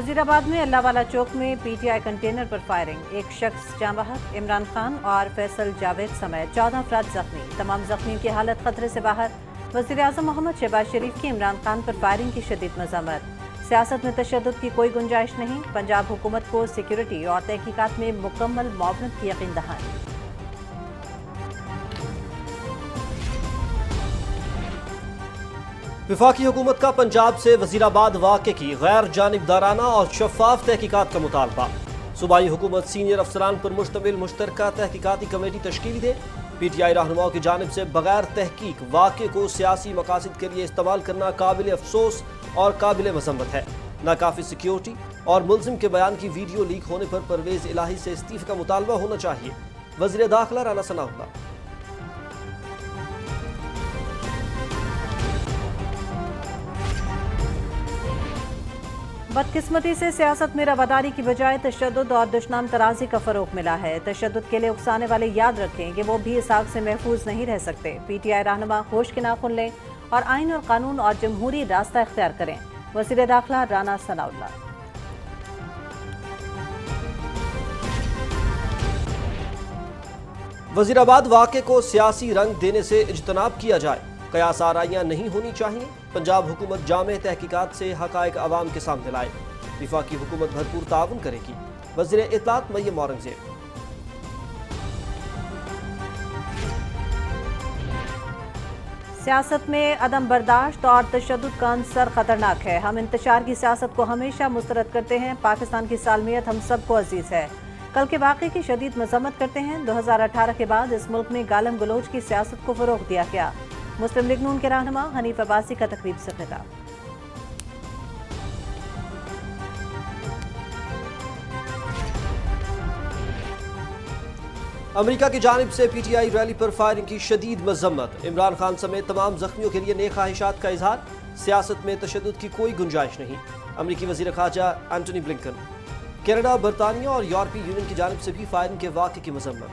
वजीराबाद में अल्लाहवाला चौक में PTI container पर फायरिंग, एक शख्स जाँ बहक, इमरान खान और फैसल जावेद समेत 14 अफराद जख्मी, तमाम जख्मियों की हालत खतरे से बाहर। वज़ीर-ए-आज़म मोहम्मद शहबाज शरीफ की इमरान खान पर फायरिंग की शदीद मज़म्मत, सियासत में तशद्दुद की कोई गुंजाइश नहीं, पंजाब हुकूमत को सिक्योरिटी और तहकीकात में मुकम्मल मुआवनत की यकीन दहानी। वफाकी हुकूमत का पंजाब से वजीराबाद वाक़े की गैर जानिबदाराना और शफाफ तहकीकात का मुतालबा। सूबाई हुकूमत सीनियर अफसरान पर मुश्तमिल मुश्तरका तहकीकाती कमेटी तश्कील दे। पीटीआई रहनुमाओं की जानिब से बगैर तहकीक वाक़े को सियासी मकासद के लिए इस्तेमाल करना काबिल अफसोस और काबिल मज़म्मत है। नाकाफी सिक्योरिटी और मुल्ज़िम के बयान की वीडियो लीक होने पर परवेज़ इलाही से इस्तीफ़े का मुतालबा होना चाहिए। वज़ीर दाखिला राना सनाउल्लाह। बदकिस्मती से सियासत में रवादारी की बजाय तशद्दुद और दुश्मन तराजी का फरोग मिला है। तशद्दुद के लिए उकसाने वाले याद रखें कि वो भी इस आग से महफूज नहीं रह सकते। पीटीआई रहनुमा होश के नाखुन लें और आइन और कानून और जमहूरी रास्ता इख्तियार करें। वज़ीर दाखिला राना सनाउल्लाह। वजीराबाद वाक़े को सियासी रंग देने से इज्तनाब किया जाए, कयास आराइयाँ नहीं होनी चाहिए। पंजाब हुकूमत जामे तहकीकात से हक़ाइक़ अवाम के सामने लाए। वफाकी हुकूमत भरपूर ताउन करेगी। वज़ीर इत्तलात मरियम औरंगज़ेब। सियासत में अदम बर्दाश्त और तशद्दुद का अंसर खतरनाक है। हम इंतशार की सियासत को हमेशा मुस्तरद करते हैं। पाकिस्तान की सालमियत हम सबको अजीज है। कल के वाक़े की शदीद मज़म्मत करते हैं। 2018 के बाद इस मुल्क में गालम गलोच की सियासत को फ़रोग़ दिया गया। मुस्लिम लीग नून के रहनुमा हनीफ अब्बासी का तकरीब से खिताब। अमेरिका की जानिब से पीटीआई रैली पर फायरिंग की शदीद मज़म्मत। इमरान खान समेत तमाम जख्मियों के लिए नेक ख्वाहिशात का इजहार। सियासत में तशद्दुद की कोई गुंजाइश नहीं। अमेरिकी वज़ीर ख़ारजा एंटनी ब्लिंकन। कनाडा, बरतानिया और यूरोपीय यूनियन की जानिब से भी फायरिंग के वाक़े की मज़म्मत।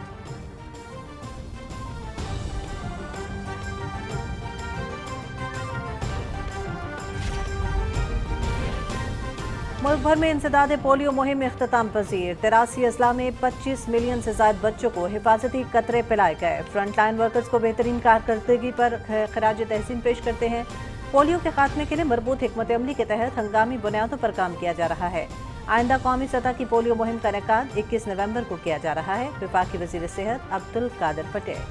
मुल्क भर में इंसदाद पोलियो मुहिम इख्तिताम पजीर। 83 अजला में 25 मिलियन से ज़ायद बच्चों को हिफाजती कतरे पिलाए गए। फ्रंट लाइन वर्कर्स को बेहतरीन कारकर्दगी पर खराज तहसीन पेश करते हैं। पोलियो के खात्मे के लिए मरबूत हिकमत अमली के तहत हंगामी बुनियादों पर काम किया जा रहा है। आइंदा कौमी सतह की पोलियो मुहिम का इनेकाद 21 नवंबर को किया जा रहा है। वफाकी वज़ीर सेहत अब्दुल कादिर पटेल।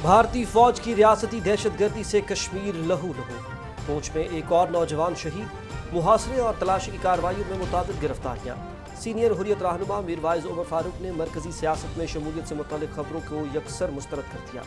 भारतीय फौज की रियासती दहशतगर्दी से कश्मीर लहू लहू। पूंछ में एक और नौजवान शहीद। मुहासरे और तलाशी की कार्रवाइयों में मुताबिक गिरफ्तारियां। सीनियर हुर्रियत रहनुमा मीरवाइज उमर फारूक ने मरकजी सियासत में शमूलियत से मुतालिक खबरों को यकसर मुस्तरद कर दिया।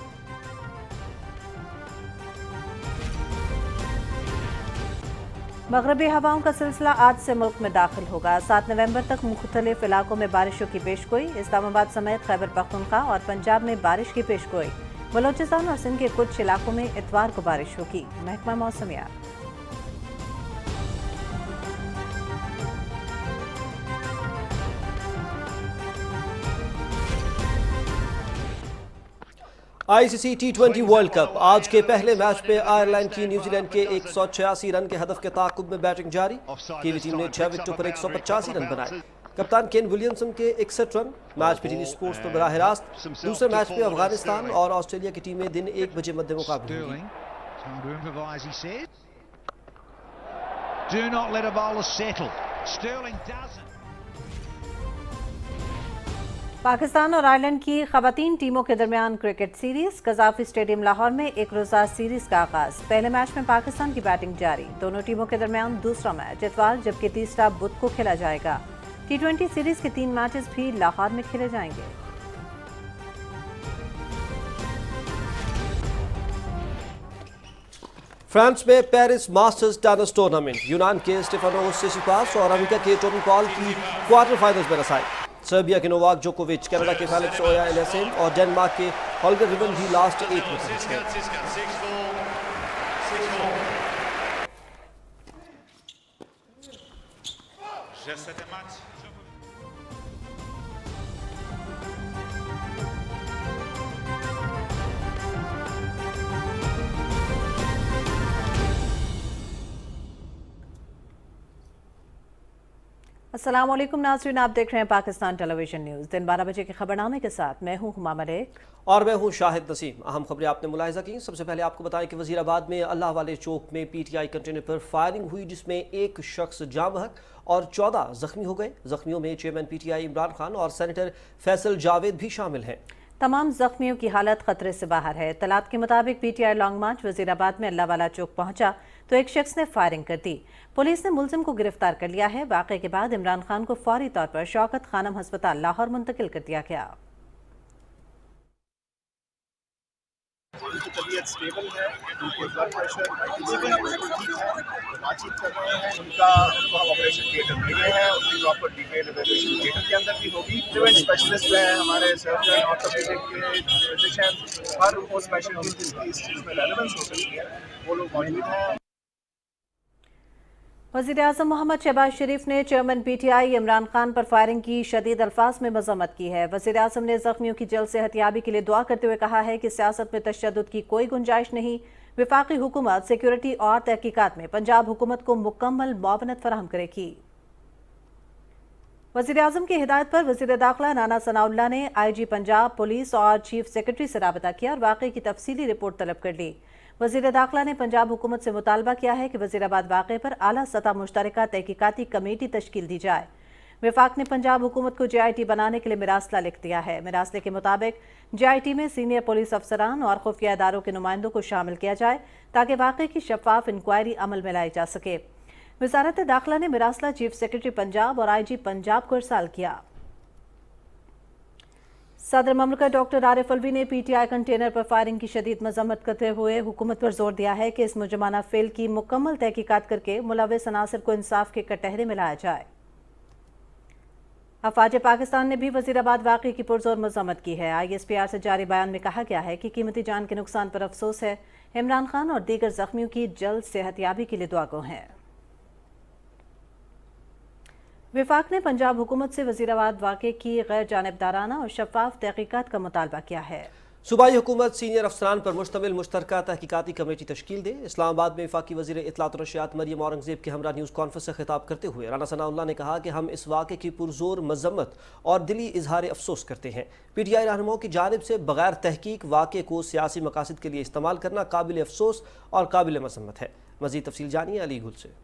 मगरबी हवाओं का सिलसिला आज से मुल्क में दाखिल होगा। 7 नवंबर तक मुख्तलिफ इलाकों में बारिशों की पेशगोई। इस्लामाबाद समेत खैबर पख्तूनख्वा और पंजाब में बारिश की पेशगोई। बलोचिस्तान और सिंध के कुछ इलाकों में इतवार को बारिश होगी। महकमा मौसमियात। ICC T20 world cup. आज के पहले मैच पे आयरलैंड की न्यूजीलैंड के 186 रन के हदफ के ताक़ुब में बैटिंग जारी। कीवी टीम ने 6 विकेटों पर 185 रन बनाए। कप्तान केन विलियमसन के 61 रन। मैच पे टीवी स्पोर्ट्स पर बराह रास्त। दूसरे मैच में अफगानिस्तान और ऑस्ट्रेलिया की टीमें दिन 1 बजे मध्य मुकाबले होंगी। पाकिस्तान और आयरलैंड की खवातीन टीमों के दरमियान क्रिकेट सीरीज। कज़ाफ़ी स्टेडियम लाहौर में एक रोज़ा सीरीज का आगाज। पहले मैच में पाकिस्तान की बैटिंग जारी। दोनों टीमों के दरमियान दूसरा मैच इतवार जबकि तीसरा बुध को खेला जाएगा। T20 सीरीज के 3 मैचेस भी लाहौर में खेले जाएंगे। फ्रांस में पेरिस मास्टर्स टेनिस टूर्नामेंट। यूनान के स्टेफानोस सिसिपास और अमेरिका के टोनी पॉल की क्वार्टर फाइनल्स में रसाई। सर्बिया के नोवाक जोकोविच, कनाडा के फेलिक्स ओयालेसेन और डेनमार्क के होल्गर रिबन भी लास्ट 8 में पहुंच गए। अस्सलाम वालेकुम नाज़रीन, आप देख रहे हैं पाकिस्तान टेलीविजन न्यूज़। दिन 12 बजे के खबरनामे के साथ मैं हूं हुमा मलिक और मैं हूं शाहिद नसीम। अहम खबरें आपने मुलाहिजा की। सबसे पहले आपको बताएं कि वजीराबाद में अल्लाह वाले चौक में पीटीआई कंटेनर पर फायरिंग हुई, जिसमें एक शख्स जाँ बहक और 14 जख्मी हो गए। जख्मियों में चेयरमैन पीटीआई इमरान खान और सेनेटर फैसल जावेद भी शामिल हैं। तमाम जख्मियों की हालत खतरे से बाहर है। तलात के मुताबिक पीटीआई लॉन्ग मार्च वजीराबाद में अल्लाह वाला चौक पहुंचा तो एक शख्स ने फायरिंग कर दी। पुलिस ने मुलजिम को गिरफ्तार कर लिया है। वाक़े के बाद इमरान खान को फौरी तौर पर शौकत खानम अस्पताल लाहौर मुंतकिल कर दिया गया। उनकी तबीयत स्टेबल है, उनके ब्लड प्रेशर बातचीत कर रहे हैं। उनको हम ऑपरेशन थिएटर ले गए हैं। उनकी प्रॉपर डिटेल इवैल्यूएशन थिएटर के अंदर भी होगी। इवेंट स्पेशलिस्ट हैं हमारे सर्जन, ऑर्थोपेडिक के फिजिशियन, हर वो स्पेशलिस्ट जिसकी इस चीज़ में रेलेवेंस हो सकती है वो लोग मौजूद हैं। वज़ीर-ए-आज़म मोहम्मद शहबाज शरीफ ने चेयरमैन पीटीआई इमरान खान पर फायरिंग की शदीद अल्फाज में मज़म्मत की है। वज़ीर-ए-आज़म ने ज़ख्मियों की जल्द सेहतयाबी के लिए दुआ करते हुए कहा है कि सियासत में तशद्दुद की कोई गुंजाइश नहीं। वफाकी हुकूमत सिक्योरिटी और तहकीकात में पंजाब हुकूमत को मुकम्मल मुआवनत फराहम करेगी। वज़ीर-ए-आज़म की हिदायत पर वज़ीर दाखिला राना सनाउल्लाह ने IG पंजाब, पुलिस और चीफ सेक्रेटरी से राबता किया और वाक़े की तफसीली रिपोर्ट तलब कर ली। वज़ीर दाखिला ने पंजाब हुकूमत से मुतालबा किया है कि वज़ीराबाद वाक़े पर आला सतह मुश्तरका तहकीकाती कमेटी तश्कील दी जाए। वफाक ने पंजाब हुकूमत को JIT बनाने के लिए मिरासला लिख दिया है। मिरासले के मुताबिक JIT में सीनियर पुलिस अफसरान और खुफिया इदारों के नुमाइंदों को शामिल किया जाए ताकि वाक़े की शफाफ इंक्वायरी अमल में लाई जा सके। वज़ारत दाखिला ने मिरासला चीफ सेक्रेटरी पंजाब और IG पंजाब को इरसाल किया। सदर ममलकत डॉक्टर आरिफ अलवी ने पीटीआई कंटेनर पर फायरिंग की शदीद मजम्मत करते हुए हुकूमत पर जोर दिया है कि इस मुजरमाना फेल की मुकम्मल तहकीकात करके मुलविस अनासर को इंसाफ के कटहरे में लाया जाए। अफवाज पाकिस्तान ने भी वज़ीराबाद वाक़े की पुरजोर मजम्मत की है। ISPR से जारी बयान में कहा गया है कि कीमती जान के नुकसान पर अफसोस है। इमरान खान और दीगर जख्मियों की जल्द सेहतयाबी के लिए दुआगो हैं। वफाक ने पंजाब हुकूमत से वज़ीराबाद वाक़े की गैर जानिबदाराना और शफाफ तहकीकात का मुतालबा किया है। सूबाई हुकूमत सीनियर अफसरान पर मुश्तमिल मुश्तरका तहकीकाती कमेटी तश्कील दे। इस्लामाबाद में वफाकी वज़ीर इत्तलात और नशियात मरियम औरंगज़ेब के हमरा न्यूज़ कॉन्फ्रेंस से खिताब करते हुए राना सनाउल्लाह ने कहा कि हम इस वाक़े की पुरजोर मजम्मत और दिली इजहार अफसोस करते हैं। PTI रहनुमाओं की जानिब से बगैर तहकीक वाक़े को सियासी मकासद के लिए इस्तेमाल करना काबिल अफसोस और काबिल मजम्मत है। मज़ीद तफसील जानिए अली गुल से।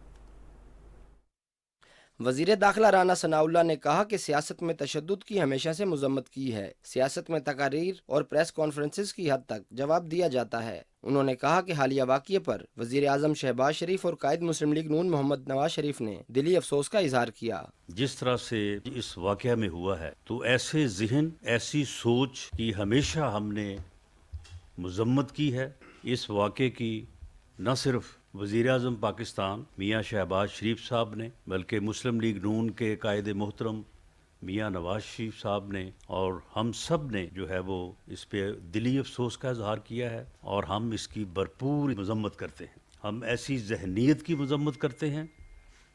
वज़ीर दाखिला राना सनाउल्लाह ने कहा कि सियासत में तशद्दुद की हमेशा से मजम्मत की है। सियासत में तकारीर और प्रेस कॉन्फ्रेंसेस की हद तक जवाब दिया जाता है। उन्होंने कहा कि हालिया वाक़ये पर वज़ीर आज़म शहबाज शरीफ और कायद मुस्लिम लीग नून मोहम्मद नवाज शरीफ ने दिली अफसोस का इजहार किया। जिस तरह से इस वाक़या में हुआ है तो ऐसे जहन, ऐसी सोच की हमेशा हमने मजम्मत की है। इस वाक़े की न सिर्फ वज़ीर आज़म पाकिस्तान मियाँ शहबाज शरीफ साहब ने बल्कि मुस्लिम लीग नून के कायद मोहतरम मियाँ नवाज शरीफ साहब ने और हम सब ने जो है वो इस पे दिली अफसोस का इजहार किया है और हम इसकी भरपूर मजम्मत करते हैं। हम ऐसी जहनीत की मजम्मत करते हैं,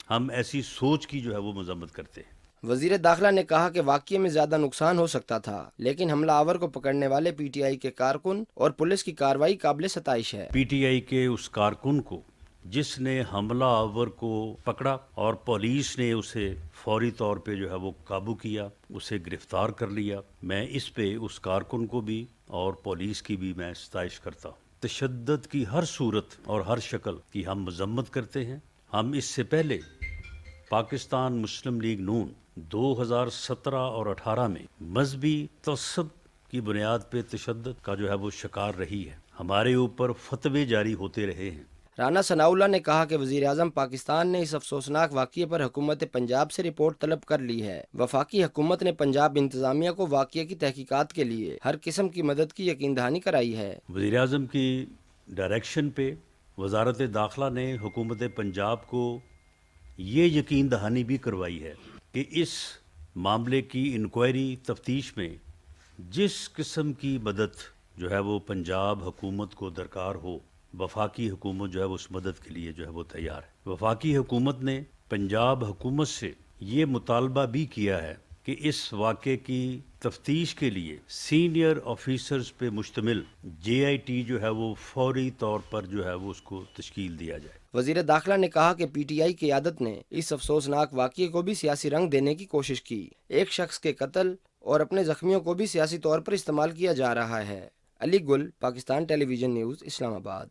हम ऐसी सोच की जो है वो मजम्मत करते हैं। वज़ीर दाखिला ने कहा कि वाक़ये में ज़्यादा नुकसान हो सकता था, लेकिन हमलावर को पकड़ने वाले PTI के कारकुन और पुलिस की कार्रवाई काबिल सताइश है। PTI के उस कारकुन को जिसने हमलावर को पकड़ा और पुलिस ने उसे फौरी तौर पे जो है वो काबू किया, उसे गिरफ्तार कर लिया, मैं इस पे उस कारकुन को भी और पुलिस की भी मैं सताइश करता हूँ। तशद्दुद की हर सूरत और हर शक्ल की हम मजम्मत करते हैं। हम इससे पहले पाकिस्तान मुस्लिम लीग नून 2017 और 18 में मजहबी तअस्सुब की बुनियाद पे तशद्दुद का जो है वो शिकार रही है। हमारे ऊपर फतवे जारी होते रहे हैं। राना सनाउल्लाह ने कहा कि वज़ीर आज़म पाकिस्तान ने इस अफसोसनाक वाक़ये पर हुकूमत पंजाब से रिपोर्ट तलब कर ली है। वफाकी हुकूमत ने पंजाब इंतज़ामिया को वाक़ये की तहकीकात के लिए हर किस्म की मदद की यकीन दहानी कराई है। वज़ीर आज़म की डायरेक्शन पे वज़ारत दाखिला ने हुकूमत पंजाब को ये यकीन दहानी भी करवाई है कि इस मामले की इंक्वायरी तफ्तीश में जिस किस्म की मदद जो है वो पंजाब हुकूमत को दरकार हो, वफाकी हुकूमत जो है वो उस मदद के लिए जो है वो तैयार है। वफाकी हुकूमत ने पंजाब हुकूमत से ये मुतालबा भी किया है कि इस वाक़े की तफ्तीश के लिए सीनियर ऑफिसर्स पे मुश्तमिल JIT जो है वो फौरी तौर पर जो है वो उसको तश्कील दिया जाए। वज़ीर दाखिला ने कहा कि PTI की क़यादत ने इस अफसोसनाक वाक़ये को भी सियासी रंग देने की कोशिश की। एक शख्स के कत्ल और अपने जख्मियों को भी सियासी तौर पर इस्तेमाल किया जा रहा है। अली गुल, पाकिस्तान टेलीविज़न न्यूज़, इस्लामाबाद।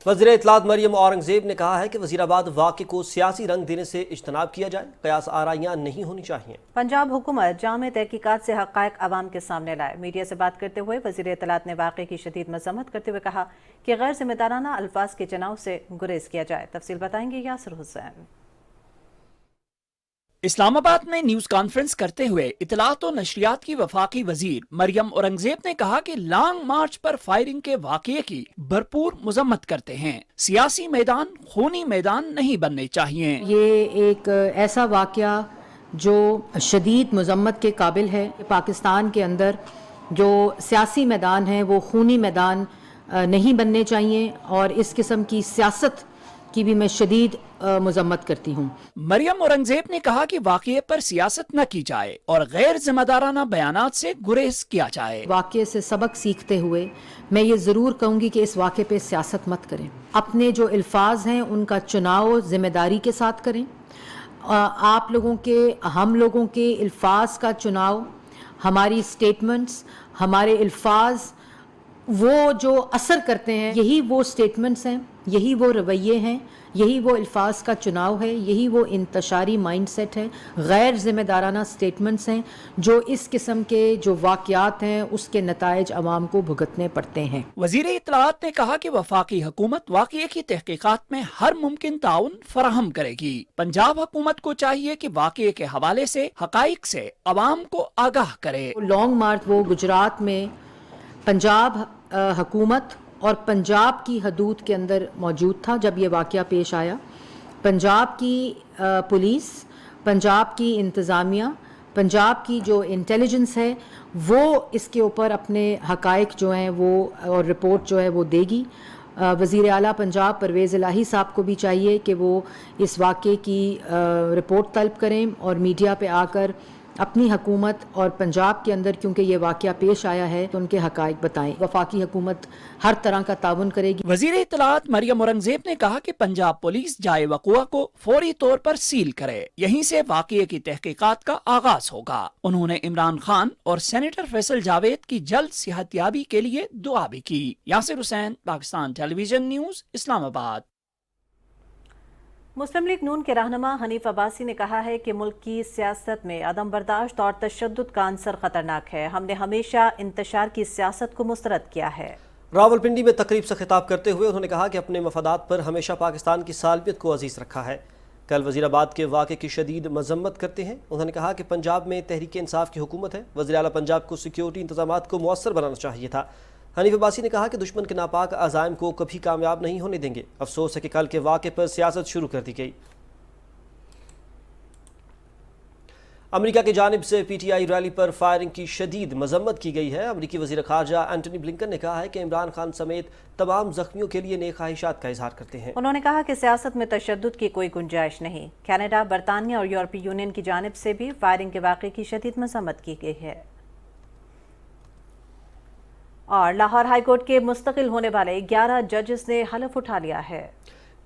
वज़ीर इत्तलात मरियम औरंगज़ेब ने कहा है कि वज़ीराबाद वाक़े को सियासी रंग देने से इज्तनाब किया जाए, कयास आराइयाँ नहीं होनी चाहिए। पंजाब हुकूमत जामे तहकीकात से हक़ाइक़ अवाम के सामने लाए। मीडिया से बात करते हुए वज़ीर इत्तलात ने वाक़े की शदीद मज़म्मत करते हुए कहा कि गैर ज़िम्मेदाराना अल्फाज के चुनाव से गुरेज किया जाए। तफसील बताएंगे यासिर हुसैन। इस्लामाबाद में न्यूज कॉन्फ्रेंस करते हुए इत्तलात और नशरियात की वफाकी वजीर मरियम औरंगजेब ने कहा कि लॉन्ग मार्च पर फायरिंग के वाक़ये की भरपूर मजम्मत करते हैं। सियासी मैदान खूनी मैदान नहीं बनने चाहिए। ये एक ऐसा वाक़या जो शदीद मजम्मत के काबिल है। पाकिस्तान के अंदर जो सियासी मैदान है वो खूनी मैदान नहीं बनने चाहिए और इस किस्म की सियासत की भी मैं शदीद मजम्मत करती हूँ। मरियम औरंगजेब ने कहा कि वाक़ये पर सियासत न की जाए और गैर जिम्मेदाराना बयानात से गुरेज किया जाए। वाक़ये से सबक सीखते हुए मैं ये ज़रूर कहूँगी कि इस वाक़ये पे सियासत मत करें। अपने जो अल्फाज हैं उनका चुनाव जिम्मेदारी के साथ करें। आप लोगों के, हम लोगों के अल्फाज का चुनाव, हमारी स्टेटमेंट्स, हमारे अल्फाज वो जो असर करते हैं, यही वो स्टेटमेंट्स हैं, यही वो रवैये हैं, यही वो अल्फाज का चुनाव है, यही वो इंतशारी माइंडसेट है। गैर ज़िम्मेदाराना स्टेटमेंट्स हैं जो इस किस्म के जो वाक़यात हैं उसके नताइज अवाम को भुगतने पड़ते हैं। वज़ीर इत्तलात ने कहा कि वफाकी हुकूमत वाक़ये की तहकीकात में हर मुमकिन ताउन फराहम करेगी। पंजाब हुकूमत को चाहिए कि वाक़ये के हवाले से हक़ाइक़ से अवाम को आगाह करे। लॉन्ग मार्च वो गुजरात में पंजाब हुकूमत और पंजाब की हदूद के अंदर मौजूद था जब ये वाक़या पेश आया। पंजाब की पुलिस, पंजाब की इंतज़ामिया, पंजाब की जो इंटेलिजेंस है वो इसके ऊपर अपने हक़ाइक़ जो हैं वो और रिपोर्ट जो है वो देगी। वज़ीर आला पंजाब परवेज़ इलाही साहब को भी चाहिए कि वो इस वाक़ये की रिपोर्ट तलब करें और मीडिया पे आकर अपनी हुकूमत और पंजाब के अंदर क्योंकि ये वाक़या पेश आया है तो उनके हक़ाइक़ बताएं। वफाकी हुकूमत हर तरह का ताउन करेगी। वज़ीर इत्तलात मरियम औरंगजेब ने कहा कि पंजाब पुलिस जाए वक़ुआ को फौरी तौर पर सील करे, यहीं से वाक़ये की तहकीकात का आगाज होगा। उन्होंने इमरान खान और सेनेटर फैसल जावेद की जल्द सेहतयाबी के लिए दुआ भी की। Yasir Hussain, Pakistan television news, Islamabad. मुस्लिम लीग नून के रहनुमा हनीफ अब्बासी ने कहा है कि मुल्क की सियासत में अदम बर्दाश्त और तशद्दुद का अंसर खतरनाक है। हमने हमेशा इंतशार की सियासत को मुस्तरद किया है। रावलपिंडी में तकरीब से खिताब करते हुए उन्होंने कहा कि अपने मफादात पर हमेशा पाकिस्तान की सालमियत को अजीज़ रखा है। कल वज़ीराबाद के वाक़े की शदीद मजम्मत करते हैं उन्होंने कहा कि पंजाब में तहरीक इंसाफ की हुकूमत है, वज़ीर आला पंजाब को सिक्योरिटी इंतजामात को मौसर बनाना चाहिए था। हनीफ अब्बासी ने कहा कि दुश्मन के नापाक अज़ाइम को कभी कामयाब नहीं होने देंगे। अफसोस है कि कल के वाक़े पर सियासत शुरू कर दी गई। अमेरिका की जानिब से PTI रैली पर फायरिंग की शदीद मजम्मत की गई है। अमेरिकी वज़ीर ख़ारजा एंटनी ब्लिंकन ने कहा है कि इमरान खान समेत तमाम ज़ख्मियों के लिए नेक ख्वाहिशात का इजहार करते हैं। उन्होंने कहा कि सियासत में तशद्दुद की कोई गुंजाइश नहीं। कनाडा, बरतानिया और यूरोपीय यूनियन की जानिब से भी फायरिंग के वाक़े की शदीद मजम्मत की गई है। और लाहौर हाईकोर्ट के मुस्तकिल होने वाले 11 जजेस ने हलफ उठा लिया है।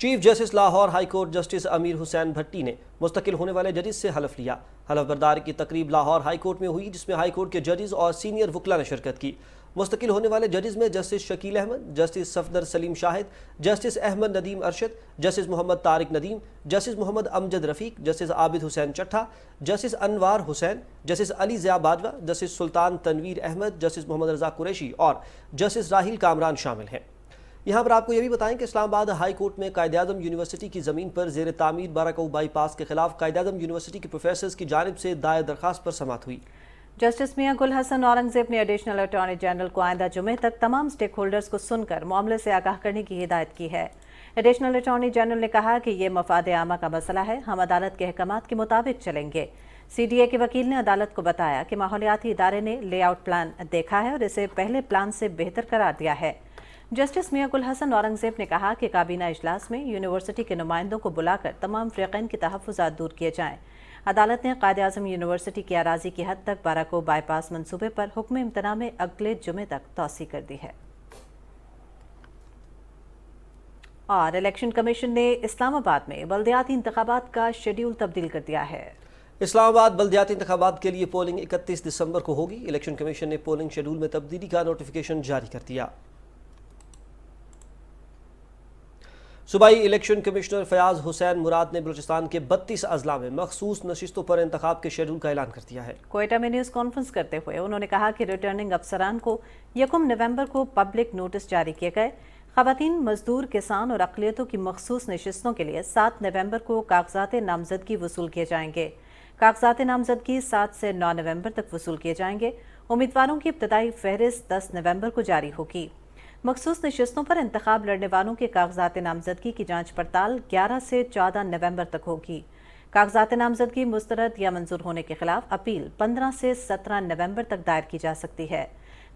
Chief justice Lahore high court justice अमीर हुसैन भट्टी ने मुस्तकिल होने वाले जजेस से हलफ लिया। हलफ बर्दारी की तकरीब लाहौर हाई कोर्ट में हुई जिसमें हाई कोर्ट के जजेस और सीनियर वकला ने शिरकत की। मुस्तकिल होने वाले जजेस में justice Shakeel Ahmed, justice Safdar Saleem Shahid, justice Ahmad Nadeem Arshad, justice Mohammad Tariq Nadeem, justice Mohammad Amjad Rafiq, justice Abid Hussain Chattha, justice Anwar Hussain, justice Ali Zia Bajwa, justice Sultan Tanveer Ahmad, justice Mohammad Raza Qureshi और जस्टिस राहिल कामरान शामिल हैं। यहाँ पर आपको यह भी बताएं कि इस्लामाबाद हाई कोर्ट में कायद-ए-आज़म यूनिवर्सिटी की ज़मीन पर ज़ेर तामीर बाराकाऊ बाईपास के खिलाफ कायद-ए-आज़म यूनिवर्सिटी के प्रोफेसर्स की जानिब से दायर दरख्वास्त पर समाअत हुई। जस्टिस मियां गुल हसन औरंगजेब ने एडिशनल अटॉर्नी जनरल को आइंदा जुमे तक तमाम स्टेक होल्डर्स को सुनकर मामले से आगाह करने की हिदायत की है। एडिशनल अटॉर्नी जनरल ने कहा कि ये मफाद आमा का मसला है, हम अदालत के अहकामात के मुताबिक चलेंगे। CDA के वकील ने अदालत को बताया कि माहौलियाती इदारे ने लेआउट प्लान देखा है और इसे पहले प्लान से बेहतर करार दिया है। जस्टिस मियां गुल हसन औरंगजेब ने कहा कि काबीना इजलास में यूनिवर्सिटी के नुमाइंदों को बुलाकर तमाम फ़रीक़ैन के तहफ़्फ़ुज़ात दूर किए जाएँ। अदालत ने कायद आज़म यूनिवर्सिटी की अराजी की हद तक बाराको बाईपास मंसूबे पर हुक्म इम्तना में अगले जुमे तक तौसी कर दी है। और इलेक्शन कमीशन ने इस्लामाबाद में बल्दियाती इंतखाबात का शेड्यूल तब्दील कर दिया है। इस्लामाबाद बल्दियाती इंतखाबात के लिए पोलिंग 31 दिसंबर को होगी। इलेक्शन कमीशन ने पोलिंग शेड्यूल में तब्दीली का नोटिफिकेशन जारी कर दिया। सूबाई इलेक्शन कमिश्नर फयाज हुसैन मुराद ने बलूचिस्तान के 32 अजला में मखसूस नशिस्तों पर इंतखाब के शेड्यूल का ऐलान कर दिया है। कोयटा में न्यूज़ कॉन्फ्रेंस करते हुए उन्होंने कहा कि रिटर्निंग अफसरान को 1 नवंबर को पब्लिक नोटिस जारी किए गए। ख़वातीन, मजदूर, किसान और अक़लियतों की मखसूस नशिस्तों के लिए 7 नवंबर को कागजात नामजदगी वसूल किए जाएंगे। कागजात नामजदगी 7 से 9 नवंबर तक वसूल किए जाएंगे। उम्मीदवारों की इब्तदाई फहरिस्त 10 नवंबर को जारी होगी। मखसूस नशिस्तों पर इंतखाब लड़ने वालों के कागजात नामजदगी की जांच पड़ताल 11 से 14 नवंबर तक होगी। कागजात नामजदगी मुस्तरद या मंजूर होने के खिलाफ अपील 15 से 17 नवंबर तक दायर की जा सकती है।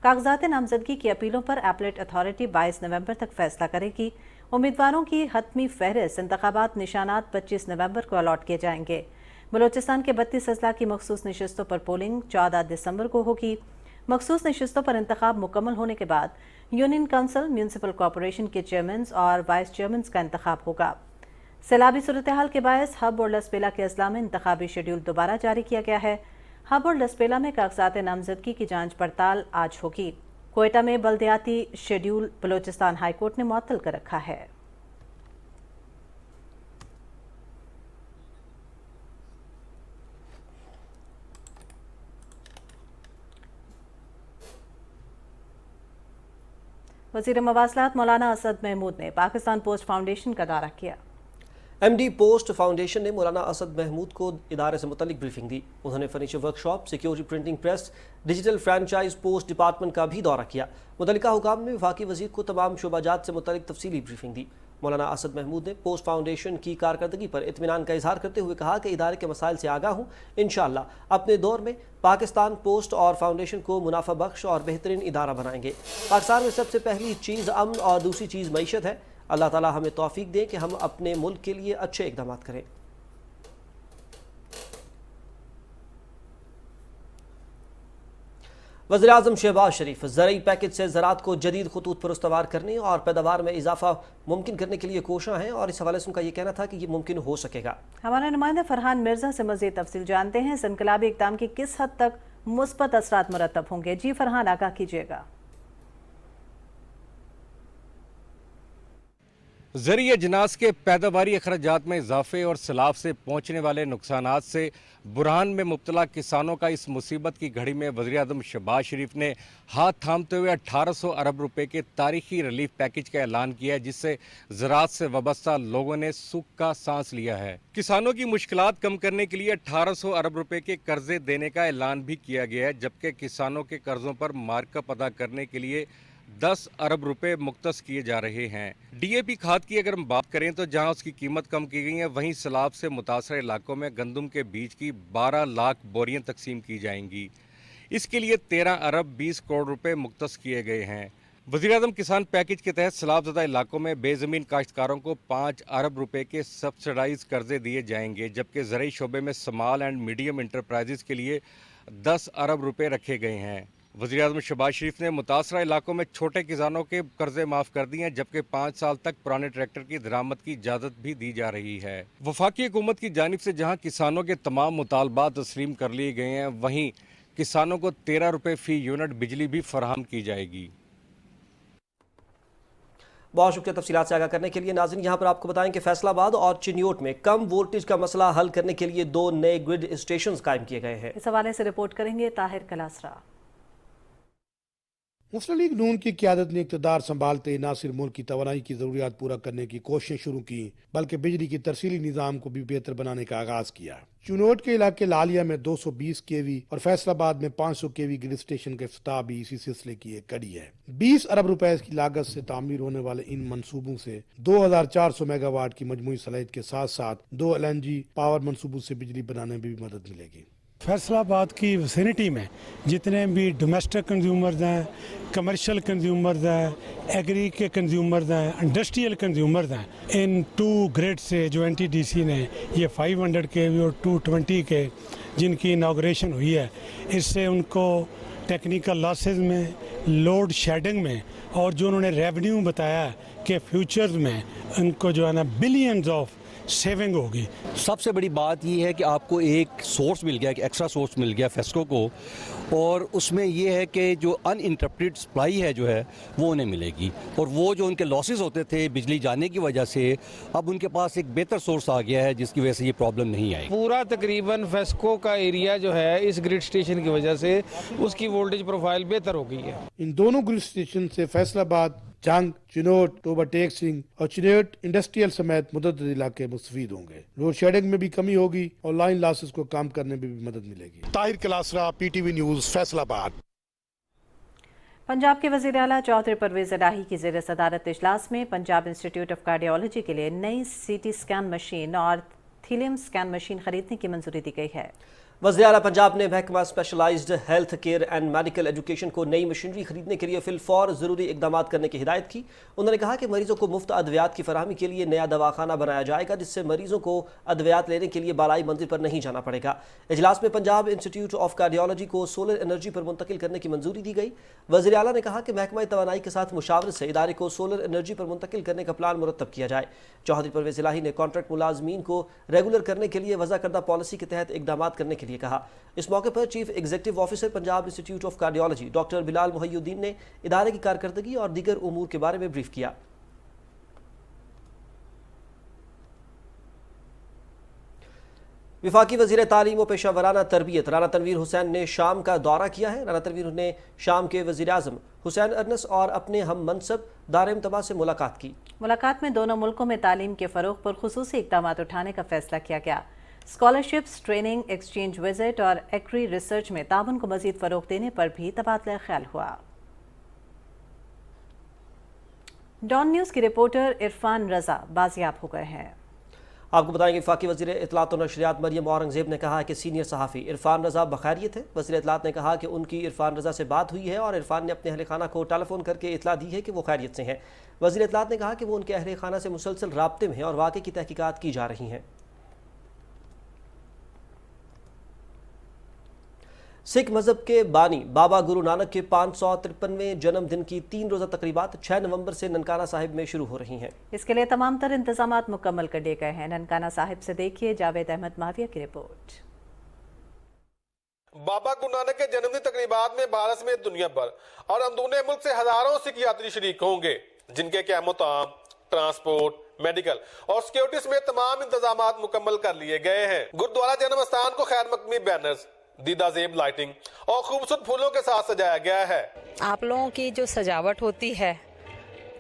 कागजात नामजदगी की अपीलों पर एपलेट अथॉरिटी 22 नवंबर तक फैसला करेगी। उम्मीदवारों की हतमी फहरिस्त इंतखाबात निशानात 25 नवंबर को अलॉट किए जाएंगे। बलूचिस्तान के 32 अजला की मखसूस नशिस्तों पर पोलिंग 14 दिसंबर को होगी। मखसूस नशिस्तों पर इंतखाब मुकम्मल होने के बाद यूनियन काउंसिल, म्यूनसिपल कॉरपोरेशन के चेयरमैन और वाइस चेयरमैन का इंतखाब होगा। सैलाबी सूरत हाल के बायस हब और लसपेला के अजला में इंतखाबी शेड्यूल दोबारा जारी किया गया है। हब और लसपेला में कागजात नामजदगी की जांच पड़ताल आज होगी। कोयटा में बल्दियाती शेड्यूल बलूचिस्तान हाई कोर्ट ने मुअत्तल कर रखा है। वज़ीर मवासलात मौलाना असद महमूद ने पाकिस्तान पोस्ट फाउंडेशन का दौरा किया। MD पोस्ट फाउंडेशन ने मौलाना असद महमूद को इदारे से मुतल्लिक ब्रीफिंग दी। उन्होंने furniture workshop, security printing press, digital franchise post department का भी दौरा किया। मुतल्लिका हुकाम ने वफाकी वज़ीर को तमाम शोबाजात से मुतल्लिक तफसीली ब्रीफिंग दी। मौलाना असद महमूद ने पोस्ट फाउंडेशन की कारकर्दगी पर इत्मीनान का इजहार करते हुए कहा कि इदारे के मसाइल से आगाह हूँ। इंशाअल्लाह अपने दौर में पाकिस्तान पोस्ट और फाउंडेशन को मुनाफा बख्श और बेहतरीन इदारा बनाएंगे। पाकिस्तान में सबसे पहली चीज़ अमन और दूसरी चीज़ मईशत है। अल्लाह ताला हमें तौफीक दे कि हम अपने मुल्क के लिए अच्छे इक़दाम करें। वज़ीर आज़म शहबाज शरीफ ज़रई पैकेज से ज़राअत को जदीद खतूत पर उस्तवार करने और पैदावार में इजाफा मुमकिन करने के लिए कोशां हैं और इस हवाले से उनका ये कहना था कि ये मुमकिन हो सकेगा। हमारे नुमाइंदा फरहान मिर्जा से मज़ीद तफसील जानते हैं। इस इनकलाबी इक़दाम की किस हद तक मुस्बत असरात मुरतब होंगे? जी फरहान, आगाह कीजिएगा। ज़रिए अजनास के पैदावारी अखराजात में इजाफे और सैलाब से पहुँचने वाले नुकसानात से बुरहान में मुब्तला किसानों का इस मुसीबत की घड़ी में वज़ीर आज़म शहबाज शरीफ ने हाथ थामते हुए 1800 अरब रुपए के तारीखी रिलीफ पैकेज का ऐलान किया है, जिससे ज़राअत से वाबस्ता लोगों ने सुख का सांस लिया है। किसानों की मुश्किलात कम करने के लिए 1800 अरब रुपए के कर्जे देने का ऐलान भी किया गया है, जबकि किसानों के कर्जों पर मार्कअप अदा करने के लिए 10 अरब रुपए मुख्तस किए जा रहे हैं। DAP खाद की अगर हम बात करें तो जहां उसकी कीमत कम की गई है, वहीं सैलाब से मुतासर इलाकों में गंदम के बीज की 12 लाख बोरियां तकसीम की जाएंगी। इसके लिए 13 अरब 20 करोड़ रुपए मुख्तस किए गए हैं। वज़ीर-ए-आज़म किसान पैकेज के तहत सैलाबज़दा इलाकों में बेज़मीन काश्तकारों को 5 अरब रुपए के सब्सिडाइज कर्जे दिए जाएंगे, जबकि ज़रई शोबे में स्मॉल एंड मीडियम इंटरप्राइजेज के लिए 10 अरब रुपए रखे गए हैं। वज़ीर-ए-आज़म शहबाज शरीफ ने मुतासरा इलाकों में छोटे किसानों के कर्जे माफ़ कर दिए हैं, जबकि 5 साल तक पुराने ट्रैक्टर की दरामद की इजाज़त भी दी जा रही है। वफाकी हुकूमत की जानिब से जहां किसानों के तमाम मुतालबात तस्लीम कर लिए गए हैं, वहीं किसानों को 13 रुपये फ़ी यूनिट बिजली भी फराहम की जाएगी। बहुत शुक्रिया तफसीलात से आगाह करने के लिए। नाज़रीन, यहाँ पर आपको बताएं कि फैसलाबाद और चिन्योट में कम वोल्टेज का मसला हल करने के लिए 2 नए ग्रिड स्टेशन कायम किए गए हैं। इस हवाले से रिपोर्ट करेंगे ताहिर कलासरा। मुस्लिम लीग नून की क़यादत ने इक़्तिदार संभालते न सिर्फ मुल्क की तवानाई की ज़रूरियात पूरा करने की कोशिशें शुरू की, बल्कि बिजली की तरसीली निज़ाम को भी बेहतर बनाने का आगाज़ किया। चुनौट के इलाके लालिया में 220 kV और फैसलाबाद में 500 kV ग्रिड स्टेशन का इफ्तिताह भी इसी सिलसिले की एक कड़ी है। 20 अरब रुपए की लागत से तामीर होने वाले इन मंसूबों से 2400 मेगावाट की मजमूई सलाहियत के साथ साथ 2 LNG पावर मंसूबों से बिजली बनाने में भी मदद मिलेगी। फैसलाबाद की विसिनिटी में जितने भी डोमेस्टिक कंज्यूमर्स हैं, कमर्शियल कंज्यूमर्स हैं, एग्री के कंज्यूमर्स हैं, इंडस्ट्रियल कंज्यूमर्स हैं, इन 2 ग्रेड से जो NTDC ने ये 500 kV और 220 के जिनकी इनाग्रेशन हुई है, इससे उनको टेक्निकल लॉसेस में, लोड शेडिंग में और जो उन्होंने रेवेन्यू बताया कि फ्यूचर्स में उनको जो है ना बिलियंस ऑफ सेविंग होगी। सबसे बड़ी बात ये है कि आपको एक सोर्स मिल गया, एक एक्स्ट्रा सोर्स मिल गया फेस्को को, और उसमें ये है कि जो अनइंटरप्टेड सप्लाई है जो है वो उन्हें मिलेगी, और वो जो उनके लॉसेस होते थे बिजली जाने की वजह से अब उनके पास एक बेहतर सोर्स आ गया है जिसकी वजह से ये प्रॉब्लम नहीं आई। पूरा तकरीबन फेस्को का एरिया जो है इस ग्रिड स्टेशन की वजह से उसकी वोल्टेज प्रोफाइल बेहतर हो गई है। इन दोनों ग्रिड स्टेशन से फैसलाबाद, जंग, चिनोट, टोबा टेक सिंह और चिनोट इंडस्ट्रियल समेत मुतअद्दिद इलाके मुस्तफीद होंगे। लोड शेडिंग में भी कमी होगी और लाइन लॉसेस को कम करने में भी मदद मिलेगी। Tahir Kalasra, PTV news, Faisalabad. पंजाब के वज़ीर आला चौधरी परवेज इलाही की ज़ेर सदारत इजलास में पंजाब इंस्टीट्यूट ऑफ कार्डियोलॉजी के लिए नई CT स्कैन मशीन और थीलियम स्कैन मशीन खरीदने की मंजूरी दी गई है। वज़ीर आला पंजाब ने महकमा specialised health care and medical education को नई मशीनरी खरीदने के लिए फिलफौर ज़रूरी इकदाम करने की हिदायत की। उन्होंने कहा कि मरीजों को मुफ्त अद्वियात की फराहमी के लिए नया दवाखाना बनाया जाएगा जिससे मरीजों को अद्वियात लेने के लिए बालाई मंजिल पर नहीं जाना पड़ेगा। इजलास में पंजाब इंस्टीट्यूट ऑफ कार्डियोलॉजी को सोलर एनर्जी पर मुंतकिल करने की मंजूरी दी गई। वज़ीर आला ने कहा कि महकमा तवानाई के साथ मुशावरत से इदारे को सोलर एनर्जी पर मुंतकिल करने का प्लान मुरतब किया जाए। चौधरी परवेज इलाही ने कॉन्ट्रैक्ट मुलाजमीन को रेगुलर करने के लिए वज़ा करदा पॉलिसी के तहत इकदाम करने के लिए कहा। इस मौके पर chief executive officer Punjab institute of cardiology doctor Bilal Mohiuddin ने इदारे की कारकर्दगी और दीगर उमूर के बारे में ब्रीफ किया। विफाकी वज़ीर तालीम व पेशा वराना तरबियत राना तनवीर हुसैन ने शाम का दौरा किया है। राना तनवीर ने शाम के वज़ीर आज़म हुसैन अरनस और अपने हम मनसब दारिम तबा से मुलाकात की। मुलाकात में दोनों मुल्कों में तालीम के फ़रोग़ पर खुसूसी इक़दाम उठाने का फैसला किया गया। स्कॉलरशिप्स, ट्रेनिंग, एक्सचेंज विजिट और एग्री रिसर्च में ताबन को मज़ीद फ़रोग़ देने पर भी तबादला ख्याल हुआ। डॉन न्यूज़ की रिपोर्टर इरफान रजा बाजियाब हो गए हैं। आपको बताएंगे वफाकी वज़ीर इत्तलात और नशरियात मरियम औरंगज़ेब ने कहा कि सीनियर सहाफ़ी इरफान रजा बखैरियत है। वज़ीर इत्तलात ने कहा कि उनकी इरफान रजा से बात हुई है और इरफान ने अपने अहल खाना को टेलीफोन करके इत्तला दी है कि वो खैरियत से हैं। वज़ीर इत्तलात ने कहा कि वो उनके अहल खाना से मुसलसल राब्ते में हैं और वाक़े की तहकीकात की जा रही हैं। सिख मजहब के बानी बाबा गुरु नानक के 553वें जन्मदिन की 3 रोज़ा तकरीबात 6 नवंबर से ननकाना साहिब में शुरू हो रही हैं। इसके लिए तमाम तर इंतजामात मुकम्मल कर लिए गए हैं। ननकाना साहिब से देखिए जावेद अहमद माविया की रिपोर्ट। बाबा गुरु नानक के जन्मदिन तकरीबात में भारत समेत दुनिया भर और अंदरूनी मुल्क से हजारों सिख यात्री शरीक होंगे, जिनके क़याम-ओ-ताम, ट्रांसपोर्ट, मेडिकल और सिक्योरिटी समेत तमाम इंतजामात मुकम्मल कर लिए गए हैं। गुरुद्वारा जन्म स्थान को खैर मकमी बैनर्स, दीदाजेब लाइटिंग और खूबसूरत फूलों के साथ सजाया गया है। आप लोगों की जो सजावट होती है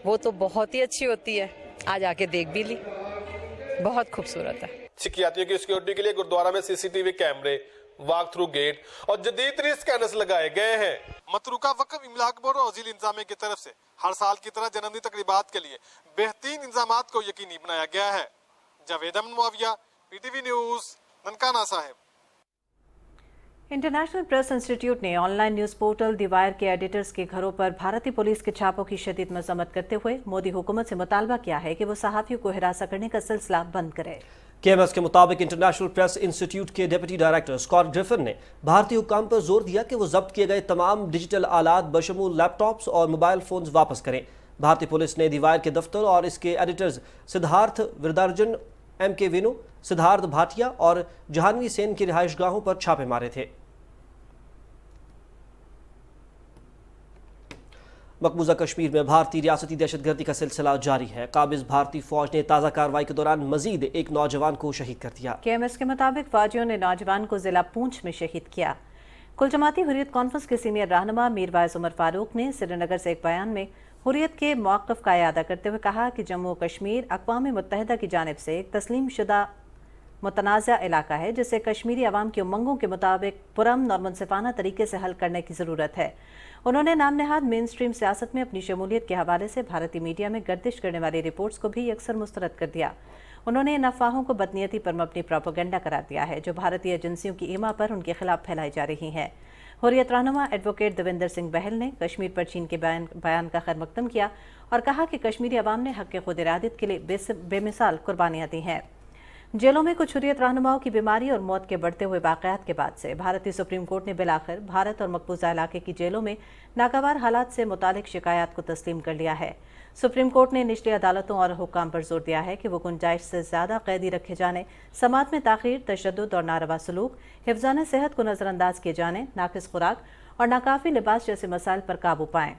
वो तो बहुत ही अच्छी होती है, आज आके देख भी ली, बहुत खूबसूरत है। सिख यात्रियों की सिक्योरिटी के लिए गुरुद्वारा में CCTV कैमरे, वॉक थ्रू गेट और जदीद तरीन स्कैनर्स लगाए गए हैं। मतरूका वक्फ इमलाक बोर्ड और वज़ीर इंतजामिया की तरफ से हर साल की तरह जन्मदिन तकरीबात के लिए बेहतरीन इंतजामात को यकीनी बनाया गया है। Javed Ahmed Muawiya, PTV news, Nankana Sahib. International press institute ने online news portal the wire के एडिटर्स के घरों पर भारतीय पुलिस के छापों की शदीद मजम्मत करते हुए मोदी हुकूमत से मुतालबा किया है कि वो सहाफ़ियों को हिरासत करने का सिलसिला बंद करे। KMS के मुताबिक इंटरनेशनल प्रेस इंस्टीट्यूट के डिप्टी डायरेक्टर स्कॉट ग्रिफिन ने भारतीय हुक्काम पर जोर दिया कि वो जब्त किए गए तमाम डिजिटल आलात बशमूल लैपटॉप्स और मोबाइल फोन्स वापस करें। भारतीय पुलिस ने दी वायर के दफ्तर और इसके एडिटर्स सिद्धार्थ विरदार्जन, MK वेणु, सिद्धार्थ भाटिया और जहानवी सेन की रिहाइशगाहों पर छापे मारे थे। मकबूजा कश्मीर में भारतीय रियासती दहशतगर्दी का सिलसिला जारी है। काबिज भारतीय फौज ने ताज़ा कार्रवाई के दौरान मजीद एक नौजवान को शहीद कर दिया। KMS के मुताबिक फौजियों ने नौजवान को जिला पूंछ में शहीद किया। कुल जमाती हुर्रियत कॉन्फ्रेंस के सीनियर रहनुमा मीरवाइज उमर फारूक ने श्रीनगर से एक बयान में हुर्रियत के मौक़िफ़ का इयादा करते हुए कहा कि जम्मू और कश्मीर अक़वाम मुत्तहिदा की जानिब से एक तस्लीम शुदा मुतनाज़ा इलाका है जिसे कश्मीरी अवाम की उमंगों के मुताबिक पुरअमन और मुनसिफाना तरीके से हल करने की ज़रूरत है। उन्होंने नाम नहाद मेन स्ट्रीम सियासत में अपनी शमूलियत के हवाले से भारतीय मीडिया में गर्दिश करने वाली रिपोर्ट्स को भी अक्सर मुस्तरद कर दिया। उन्होंने इन अफवाहों को बदनीयती पर मबनी प्रोपेगेंडा करार दिया है जो भारतीय एजेंसियों की ईमा पर उनके खिलाफ फैलाई जा रही हैं। हुर्रियत रहनुमा एडवोकेट देवेंद्र सिंह बहल ने कश्मीर पर चीन के बयान का खैर मकदम किया और कहा कि कश्मीरी अवाम ने हक़ खुद इरादत के लिए बेमिसाल कुर्बानियां दी हैं। जेलों में कुछ हुर्रियत रहनुमाओं की बीमारी और मौत के बढ़ते हुए वाक़यात के बाद से भारतीय सुप्रीम कोर्ट ने बिलाखिर भारत और मकबूजा इलाके की जेलों में नागवार हालात से मुतालिक शिकायत को तस्लीम कर लिया है। सुप्रीम कोर्ट ने निचली अदालतों और हुक्काम पर जोर दिया है कि वो गुंजाइश से ज़्यादा कैदी रखे जाने, समात में ताख़ीर, तशद्दुद और नारवा सलूक, हिफ्ज़ान सेहत को नज़रअंदाज किए जाने, नाक़िस खुराक और नाकाफ़ी लिबास जैसे मसाइल पर काबू पाएं।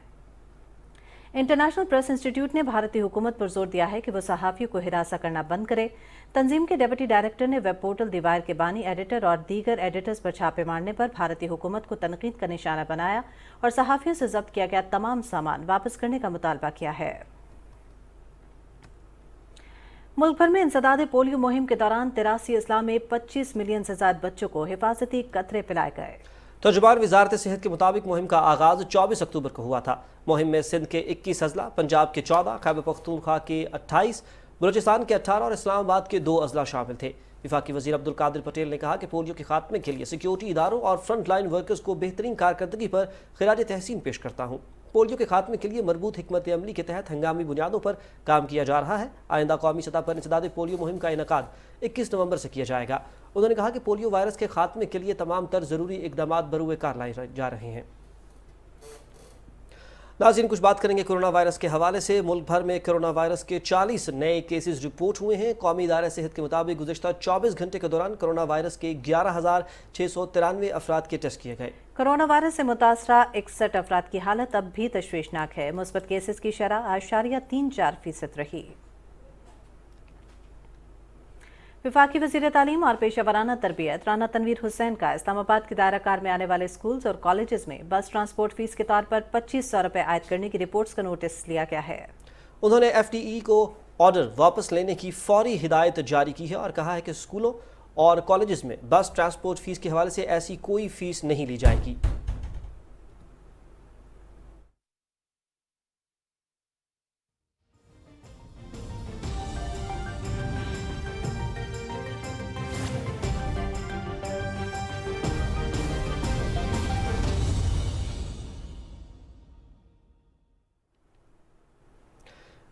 इंटरनेशनल प्रेस इंस्टीट्यूट ने भारतीय हुकूमत पर जोर दिया है कि वो सहाफ़ियों को हिरासा करना बंद करे। तंजीम के डिप्टी डायरेक्टर ने वेब पोर्टल दी वायर के बानी एडिटर और दीगर एडिटर्स पर छापे मारने पर भारतीय हुकूमत को तनकीद का निशाना बनाया और सहाफ़ियों से जब्त किया गया तमाम सामान वापस करने का मुतालबा किया है। मुल्क भर में इंसदाद पोलियो मुहिम के दौरान 83 अजला में 25 मिलियन से ज्यादा बच्चों को हिफाजती कतरे पिलाए गए। तर्जुमान वजारत सेहत के मुताबिक मुहिम का आगाज 24 अक्टूबर को हुआ था। मुहिम में सिंध के 21 अजला, पंजाब के 14, खैबर पख्तूनख्वा के 28, बलूचिस्तान के 18 और इस्लामाबाद के 2 अजला शामिल थे। वफाकी वज़ीर अब्दुल कादिर पटेल ने कहा कि पोलियो के खात्मे के लिए सिक्योरिटी इदारों और फ्रंट लाइन वर्कर्स को बेहतरीन कारकर्दगी पर खिराज तहसीन पेश करता हूँ। पोलियो के खात्मे के लिए मरबूत हिकमत अमली के तहत हंगामी बुनियादों पर काम किया जा रहा है। आइंदा कौमी सतह पर इंसदाद पोलियो मुहिम का इनकाद 21 नवंबर से किया जाएगा। उन्होंने कहा कि पोलियो वायरस के खात्मे के लिए तमाम तर ज़रूरी इक़दाम बरूए कार लाए जा रहे हैं। नाज़रीन, कुछ बात करेंगे कोरोना वायरस के हवाले से। मुल्क भर में कोरोना वायरस के 40 नए केसेस रिपोर्ट हुए हैं। कौमी इदारे सेहत के मुताबिक गुज़िश्ता 24 घंटे के दौरान कोरोना वायरस के 11,693 अफराद के टेस्ट किए गए। कोरोना वायरस से मुतासरा 61 अफराद की हालत अब भी तशवीशनाक है। मुस्बत केसेस की शरह 8.34% रही। वफाकी वज़ीर तालीम और पेशा तरबियत राना तनवीर हुसैन का इस्लामाबाद के दायरा कार में आने वाले स्कूल्स और कॉलेजेस में बस ट्रांसपोर्ट फीस के तौर पर 2500 रुपये आयद करने की रिपोर्ट्स का नोटिस लिया गया है। उन्होंने FDE को ऑर्डर वापस लेने की फौरी हिदायत जारी की है और कहा है कि स्कूलों और कॉलेजेस में बस ट्रांसपोर्ट फीस के हवाले से ऐसी कोई फीस नहीं ली जाएगी।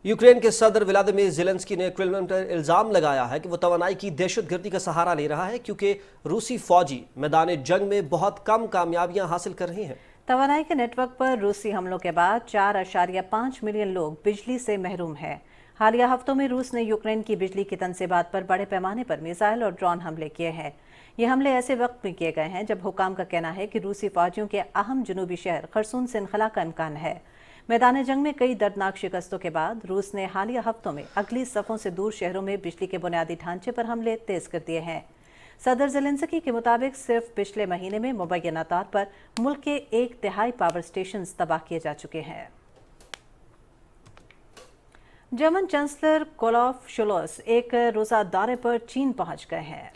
यूक्रेन के सदर व्लादिमीर ज़ेलेंस्की ने क्रेमलिन पर इल्ज़ाम लगाया है कि वो तवानाई की दहशतगर्दी का सहारा ले रहा है क्योंकि रूसी फौजी मैदान जंग में बहुत कम कामयाबियां हासिल कर रहे हैं। तवानाई के नेटवर्क पर रूसी हमलों के बाद 4.5 मिलियन लोग बिजली से महरूम हैं। हालिया हफ्तों में रूस ने यूक्रेन की बिजली की तनसीबात पर बड़े पैमाने पर मिसाइल और ड्रोन हमले किए हैं। ये हमले ऐसे वक्त में किए गए हैं जब हुकाम का कहना है कि रूसी फौजियों के अहम जनूबी शहर खरसून से इनखला का इम्कान है। मैदान जंग में कई दर्दनाक शिकस्तों के बाद रूस ने हालिया हफ्तों में अगली सफ़ों से दूर शहरों में बिजली के बुनियादी ढांचे पर हमले तेज कर दिए हैं। सदर ज़ेलेंस्की के मुताबिक सिर्फ पिछले महीने में मुबैना तौर पर मुल्क के 1/3 पावर स्टेशन तबाह किए जा चुके हैं। जर्मन चांसलर ओलाफ शोल्ज़ एक रोज़ा दौरे पर चीन पहुंच गए हैं।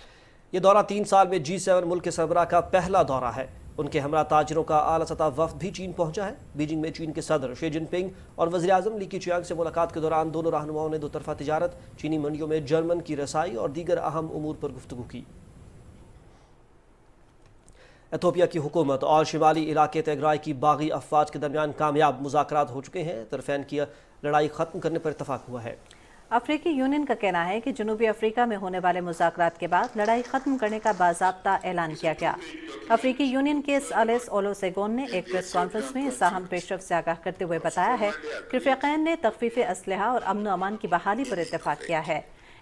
ये दौरा 3 साल में G7 मुल्क के सरबराह का पहला दौरा है। उनके हमरा ताजरों का आला सतह वफ्द भी चीन पहुंचा है। बीजिंग में चीन के सदर शी जिनपिंग और वज़ीर आज़म ली कीचियांग से मुलाकात के दौरान दोनों रहनुमाओं ने दोतरफा तिजारत, चीनी मंडियों में जर्मन की रसाई और दीगर अहम उमूर पर गुफ्तगू की। एथोपिया की हुकूमत और शिमाली इलाके तिग्राई की बागी अफवाज के दरमियान कामयाब मुज़ाकरात हो चुके हैं। तरफ़ैन की लड़ाई ख़त्म करने पर इत्तफाक हुआ है। अफ्रीकी यूनियन का कहना है कि जनूबी अफ्रीका में होने वाले मुज़ाकरात के बाद लड़ाई खत्म करने का बाज़ाब्ता ऐलान किया गया। अफ्रीकी यूनियन के सालिस ओलुसेगुन ने एक प्रेस कॉन्फ्रेंस में इस अहम पेशरफ से आगाह करते हुए बताया है कि फ़रीक़ैन ने तख़फ़ीफ़ असलहा और अमन अमान की बहाली पर इत्तेफाक किया है।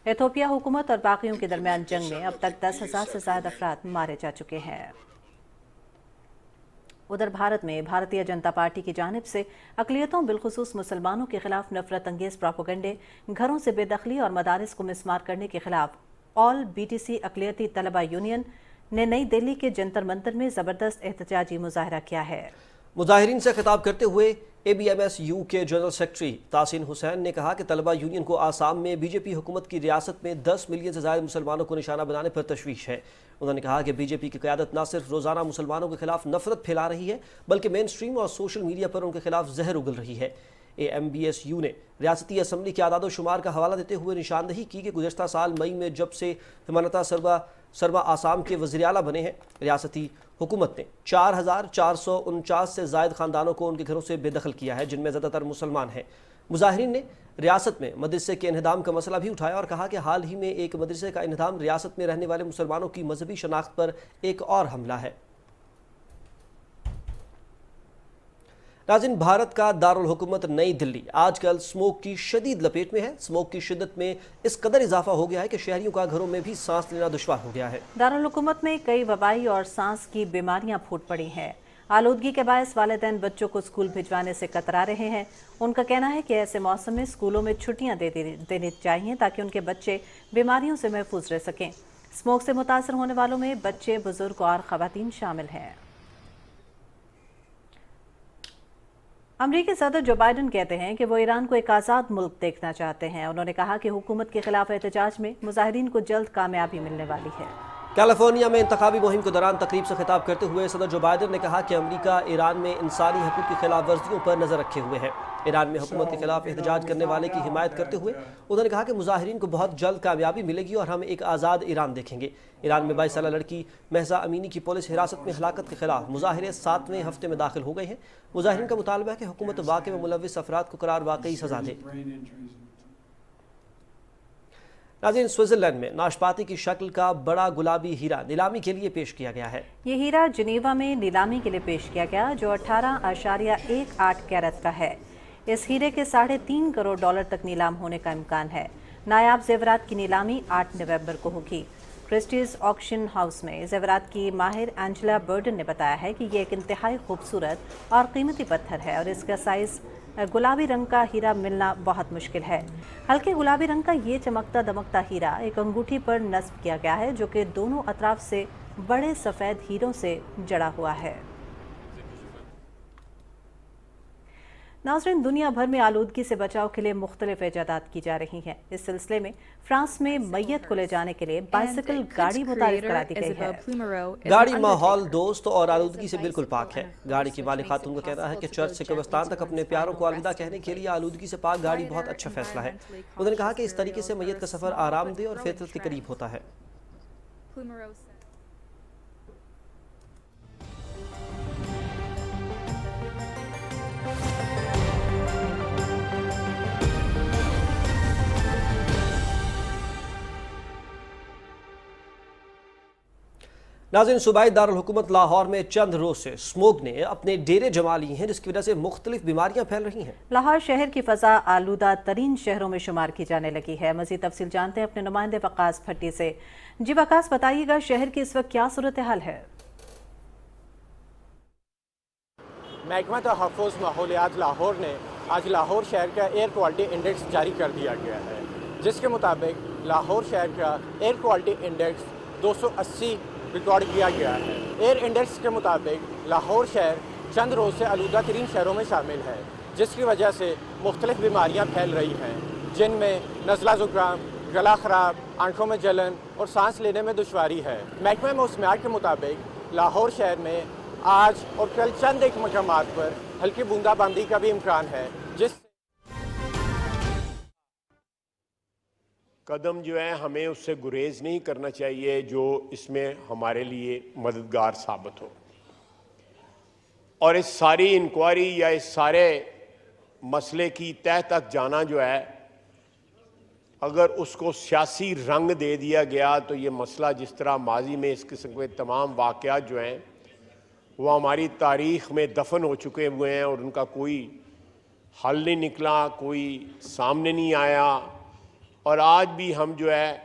एथोपिया हुकूमत और बागियों के दरमियान जंग में अब तक 10,000 से ज़्यादा अफराद मारे जा चुके हैं। उधर भारत में भारतीय जनता पार्टी की जानिब से अक़लियतों बिलखुसूस मुसलमानों के खिलाफ नफरत अंगेज़ प्रोपेगेंडे, घरों से बेदखली और मदारिस को मिसमार करने के खिलाफ ऑल BTC अक़लियती तलबा यूनियन ने नई दिल्ली के जंतर मंतर में ज़बरदस्त एहतजाजी मुजाहरा किया है। मुजाहिरीन से खिताब करते हुए ABMSU के जनरल सेक्रेटरी तासीन हुसैन ने कहा कि तलबा यूनियन को आसाम में BJP हुकूमत की रियासत में 10 मिलियन से ज़्यादा मुसलमानों को निशाना बनाने पर तशवीश है। उन्होंने कहा कि BJP की क़यादत न सिर्फ रोज़ाना मुसलमानों के खिलाफ नफरत फैला रही है बल्कि मेन स्ट्रीम और सोशल मीडिया पर उनके खिलाफ जहर उगल रही है। AMBSU نے ریاستی اسمبلی کے اعداد و شمار کا حوالہ دیتے ہوئے نشاندہی کی کہ گزشتہ سال مئی میں جب سے ہمانتا سروا آسام کے وزیر اعلیٰ بنے ہیں، ریاستی حکومت نے 4,449 سے زائد خاندانوں کو ان کے گھروں سے بے دخل کیا ہے، جن میں زیادہ تر مسلمان ہیں۔ مظاہرین نے ریاست میں مدرسے کے انہدام کا مسئلہ بھی اٹھایا اور کہا کہ حال ہی میں ایک مدرسے کا انہدام ریاست میں رہنے والے مسلمانوں کی مذہبی شناخت پر ایک اور حملہ ہے۔ ناظرین، بھارت کا دارالحکومت نئی دلی آج کل اسموگ کی شدید لپیٹ میں ہے۔ اسموگ کی شدت میں اس قدر اضافہ ہو گیا ہے کہ شہریوں کا گھروں میں بھی سانس لینا دشوار ہو گیا ہے۔ دارالحکومت میں کئی وبائی اور سانس کی بیماریاں پھوٹ پڑی ہیں۔ آلودگی کے باعث والدین بچوں کو اسکول بھجوانے سے کترا رہے ہیں۔ ان کا کہنا ہے کہ ایسے موسم میں اسکولوں میں چھٹیاں دینی چاہیے تاکہ ان کے بچے بیماریوں سے محفوظ رہ سکیں۔ اسموگ سے متاثر ہونے والوں میں بچے، بزرگ اور خواتین شامل ہیں۔ امریکی صدر جو بائیڈن کہتے ہیں کہ وہ ایران کو ایک آزاد ملک دیکھنا چاہتے ہیں۔ انہوں نے کہا کہ حکومت کے خلاف احتجاج میں مظاہرین کو جلد کامیابی ملنے والی ہے۔ کیلیفورنیا میں انتخابی مہم کے دوران تقریب سے خطاب کرتے ہوئے صدر جو بائیڈن نے کہا کہ امریکہ ایران میں انسانی حقوق کی خلاف ورزیوں پر نظر رکھے ہوئے ہے۔ ایران میں حکومت کے خلاف احتجاج کرنے والے کی حمایت کرتے ہوئے انہوں نے کہا کہ مظاہرین کو بہت جلد کامیابی ملے گی اور ہم ایک آزاد ایران دیکھیں گے۔ ایران میں 22 سالہ لڑکی مہسا امینی کی پولیس حراست میں ہلاکت کے خلاف مظاہرے 7ویں ہفتے میں داخل ہو گئے ہیں۔ مظاہرین کا مطالبہ ہے کہ حکومت واقعے میں ملوث افراد کو قرار واقعی سزا دے۔ ناظرین، سوئٹزرلینڈ میں ناشپاتی کی شکل کا بڑا گلابی ہیرا نیلامی کے لیے پیش کیا گیا ہے۔ یہ ہیرا جنیوا میں نیلامی کے لیے پیش کیا گیا جو 18.18 کیرٹ کا ہے۔ اس ہیرے کے $3.5 کروڑ تک نیلام ہونے کا امکان ہے۔ نایاب زیورات کی نیلامی 8 نومبر کو ہوگی۔ کرسٹیز آکشن ہاؤس میں زیورات کی ماہر اینجلا برڈن نے بتایا ہے کہ یہ ایک انتہائی خوبصورت اور قیمتی پتھر ہے اور اس کا سائز گلابی رنگ کا ہیرا ملنا بہت مشکل ہے۔ ہلکے گلابی رنگ کا یہ چمکتا دمکتا ہیرا ایک انگوٹھی پر نصب کیا گیا ہے جو کہ دونوں اطراف سے بڑے سفید ہیروں سے جڑا ہوا ہے۔ ناظرین، دنیا بھر میں آلودگی سے بچاؤ کے لیے مختلف ایجادات کی جا رہی ہیں۔ اس سلسلے میں فرانس میں میت کو لے جانے کے لیے بائسیکل گاڑی متعارف کرا دی گئی ہے۔ گاڑی ماحول دوست اور آلودگی سے بالکل پاک ہے۔ گاڑی کی مالک خاتون کا کہنا ہے کہ چرچ سے قبرستان تک اپنے پیاروں کو الوداع کہنے کے لیے آلودگی سے پاک گاڑی بہت اچھا فیصلہ ہے۔ انہوں نے کہا کہ اس طریقے سے میت کا سفر آرام دہ اور فطرت کے قریب ہوتا ہے۔ ناظرین، صوبائی دارالحکومت لاہور میں چند روز سے اسموگ نے اپنے ڈیرے جما لی ہیں جس کی وجہ سے مختلف بیماریاں پھیل رہی ہیں۔ لاہور شہر کی فضا آلودہ ترین شہروں میں شمار کی جانے لگی ہے۔ مزید تفصیل جانتے ہیں اپنے نمائندے وقاص بھٹی سے۔ جی وقاص، بتائیے گا شہر کی اس وقت کیا صورتحال ہے؟ محکمہ تحفظ ماحولیات لاہور نے آج لاہور شہر کا ایئر کوالٹی انڈیکس جاری کر دیا گیا ہے، جس کے مطابق لاہور شہر کا ایئر کوالٹی انڈیکس 280 ریکارڈ کیا گیا ہے۔ ایئر انڈیکس کے مطابق لاہور شہر چند روز سے آلودہ ترین شہروں میں شامل ہے، جس کی وجہ سے مختلف بیماریاں پھیل رہی ہیں، جن میں نزلہ زکام، گلا خراب، آنکھوں میں جلن اور سانس لینے میں دشواری ہے۔ محکمہ موسمیات کے مطابق لاہور شہر میں آج اور کل چند ایک مقامات پر ہلکی بوندا باندی کا بھی امکان ہے، جس قدم جو ہے ہمیں اس سے گریز نہیں کرنا چاہیے جو اس میں ہمارے لیے مددگار ثابت ہو، اور اس ساری انکوائری یا اس سارے مسئلے کی تہ تک جانا جو ہے اگر اس کو سیاسی رنگ دے دیا گیا تو یہ مسئلہ جس طرح ماضی میں اس قسم کے تمام واقعات جو ہیں وہ ہماری تاریخ میں دفن ہو چکے ہوئے ہیں اور ان کا کوئی حل نہیں نکلا، کوئی سامنے نہیں آیا، اور آج بھی ہم جو ہے